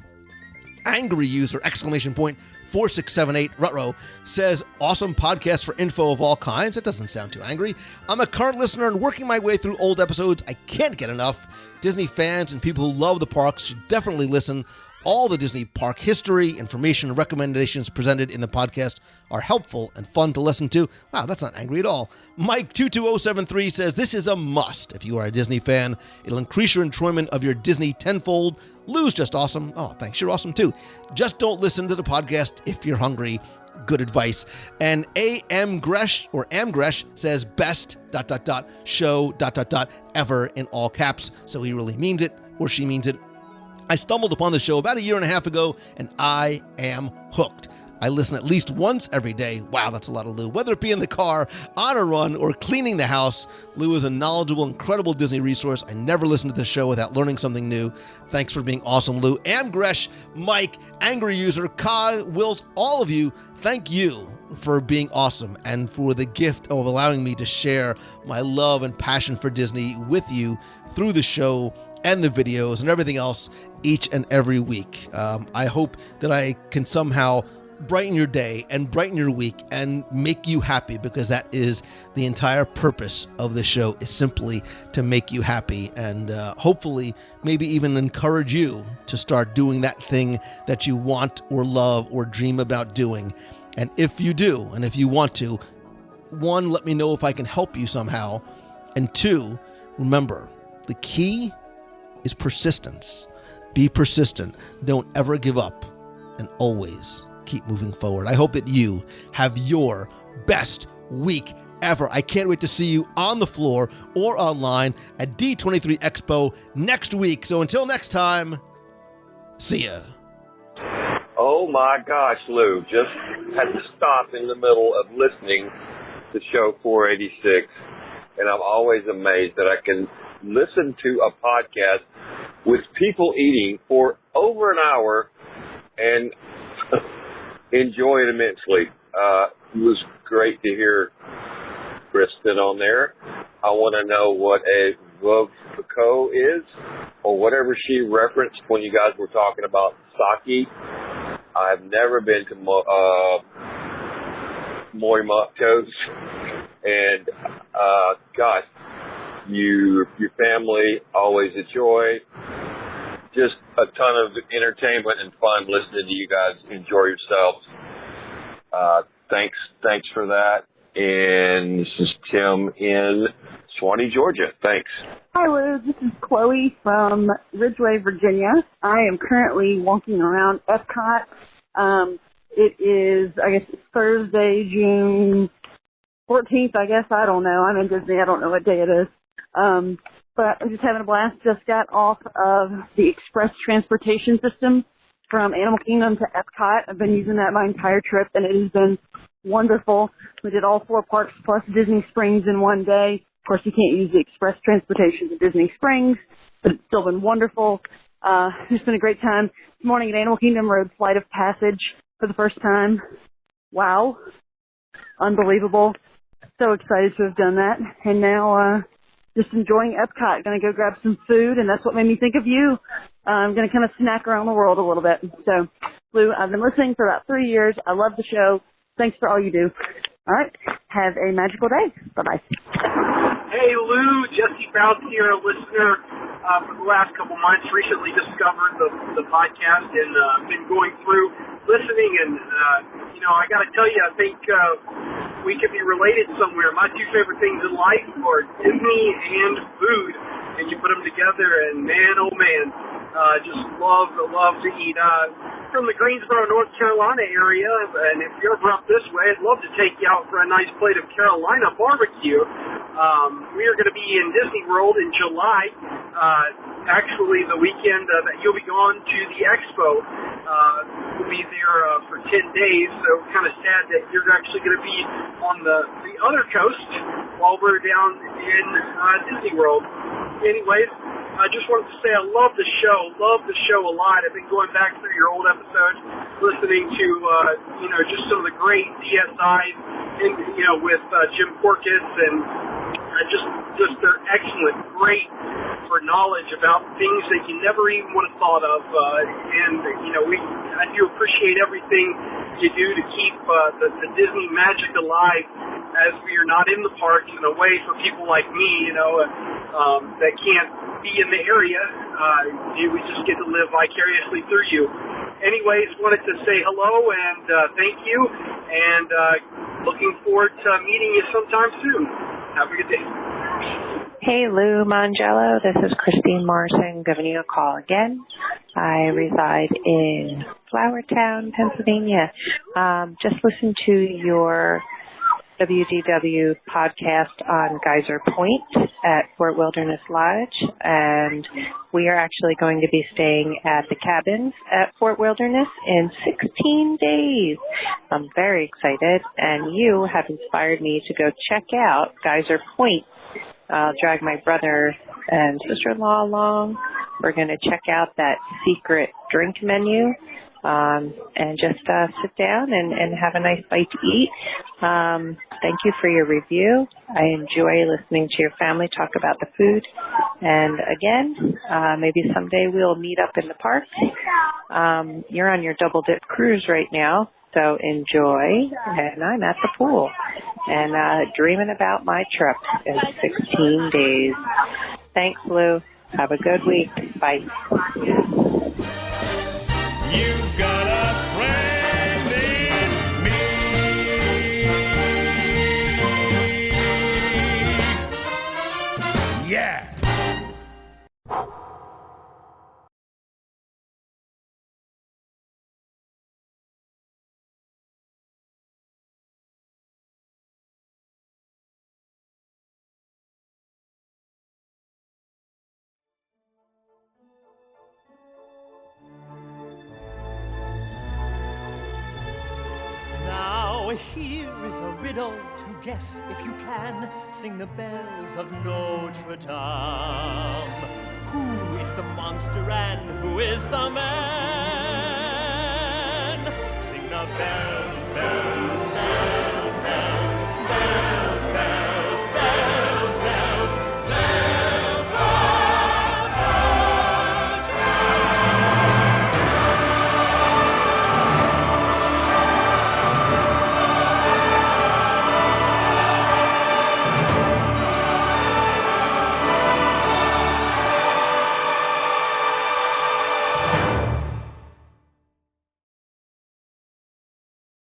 Angry user, ! 4678 Rutro says, awesome podcast for info of all kinds. It doesn't sound too angry. I'm a current listener and working my way through old episodes. I can't get enough. Disney fans and people who love the parks should definitely listen. All the Disney park history, information, and recommendations presented in the podcast are helpful and fun to listen to. Wow, that's not angry at all. Mike22073 says, this is a must. If you are a Disney fan, it'll increase your enjoyment of your Disney tenfold. Lou's just awesome. Oh, thanks. You're awesome too. Just don't listen to the podcast if you're hungry. Good advice. And Amgresh says, best ... show ... ever in all caps. So he really means it, or she means it. I stumbled upon the show about a year and a half ago, and I am hooked. I listen at least once every day. Wow, that's a lot of Lou. Whether it be in the car, on a run, or cleaning the house, Lou is a knowledgeable, incredible Disney resource. I never listen to the show without learning something new. Thanks for being awesome, Lou. Amgresh, Mike, Angry User, Kai, Wills, all of you, thank you for being awesome and for the gift of allowing me to share my love and passion for Disney with you through the show and the videos and everything else each and every week. I hope that I can somehow brighten your day and brighten your week and make you happy, because that is the entire purpose of the show, is simply to make you happy and hopefully maybe even encourage you to start doing that thing that you want or love or dream about doing. And if you do, and if you want to, one, let me know if I can help you somehow. And two, remember, the key is persistence. Be persistent. Don't ever give up, and always keep moving forward. I hope that you have your best week ever. I can't wait to see you on the floor or online at D23 Expo next week. So until next time, see ya. Oh my gosh, Lou, just had to stop in the middle of listening to show 486, and I'm always amazed that I can listen to a podcast with people eating for over an hour and enjoy it immensely. It was great to hear Kristen on there. I want to know what a Vovko is, or whatever she referenced when you guys were talking about sake. I've never been to Moimotos, and gosh, your family always enjoy. Just a ton of entertainment and fun listening to you guys enjoy yourselves. Thanks for that. And this is Tim in Swanee, Georgia. Thanks. Hi, Lou. This is Chloe from Ridgeway, Virginia. I am currently walking around Epcot. It is, I guess, it's Thursday, June 14th, I guess. I don't know. I'm in Disney. I don't know what day it is. But I'm just having a blast. Just got off of the express transportation system from Animal Kingdom to Epcot. I've been using that my entire trip, and it has been wonderful. We did all 4 parks plus Disney Springs in one day. Of course, you can't use the express transportation to Disney Springs, but it's still been wonderful. It's been a great time. This morning at Animal Kingdom, rode Flight of Passage for the first time. Wow. Unbelievable. So excited to have done that. And now, just enjoying Epcot. Going to go grab some food, and that's what made me think of you. I'm going to kind of snack around the world a little bit. So, Lou, I've been listening for about 3 years. I love the show. Thanks for all you do. All right. Have a magical day. Bye-bye. Hey, Lou. Jesse Bounce here, a listener for the last couple months. Recently discovered the podcast and been going through listening. And, I got to tell you, I think we could be related somewhere. My 2 favorite things in life are Disney and food. And you put them together, and man, oh man, just love to eat. From the Greensboro, North Carolina area, and if you're ever up this way, I'd love to take you out for a nice plate of Carolina barbecue. We are going to be in Disney World in July, actually the weekend that you'll be gone to the Expo. We'll be there for 10 days, so kind of sad that you're actually going to be on the other coast while we're down in Disney World. Anyways, I just wanted to say I love the show a lot. I've been going back through your old episodes, listening to, just some of the great DSIs, and, with Jim Porkis, and just they're excellent, great for knowledge about things that you never even would have thought of. I do appreciate everything you do to keep the Disney magic alive, as we are not in the parks, and a way for people like me, that can't be in the area. We just get to live vicariously through you. Anyways, wanted to say hello and thank you, and looking forward to meeting you sometime soon. Have a good day. Hey, Lou Mangello. This is Christine Morrison giving you a call again. I reside in Flowertown, Pennsylvania. Just listened to your WDW podcast on Geyser Point at Fort Wilderness Lodge, and we are actually going to be staying at the cabins at Fort Wilderness in 16 days. I'm very excited, and you have inspired me to go check out Geyser Point. I'll drag my brother and sister-in-law along. We're going to check out that secret drink menu and just sit down and have a nice bite to eat. Thank you for your review. I enjoy listening to your family talk about the food. And again, maybe someday we'll meet up in the park. You're on your double dip cruise right now. So enjoy, and I'm at the pool and dreaming about my trip in 16 days. Thanks, Lou. Have a good week. Bye. You've got a friend in me. Yeah. Now here is a riddle to guess if you can. Sing the bells of Notre Dame. Who is the monster and who is the man? Sing the bells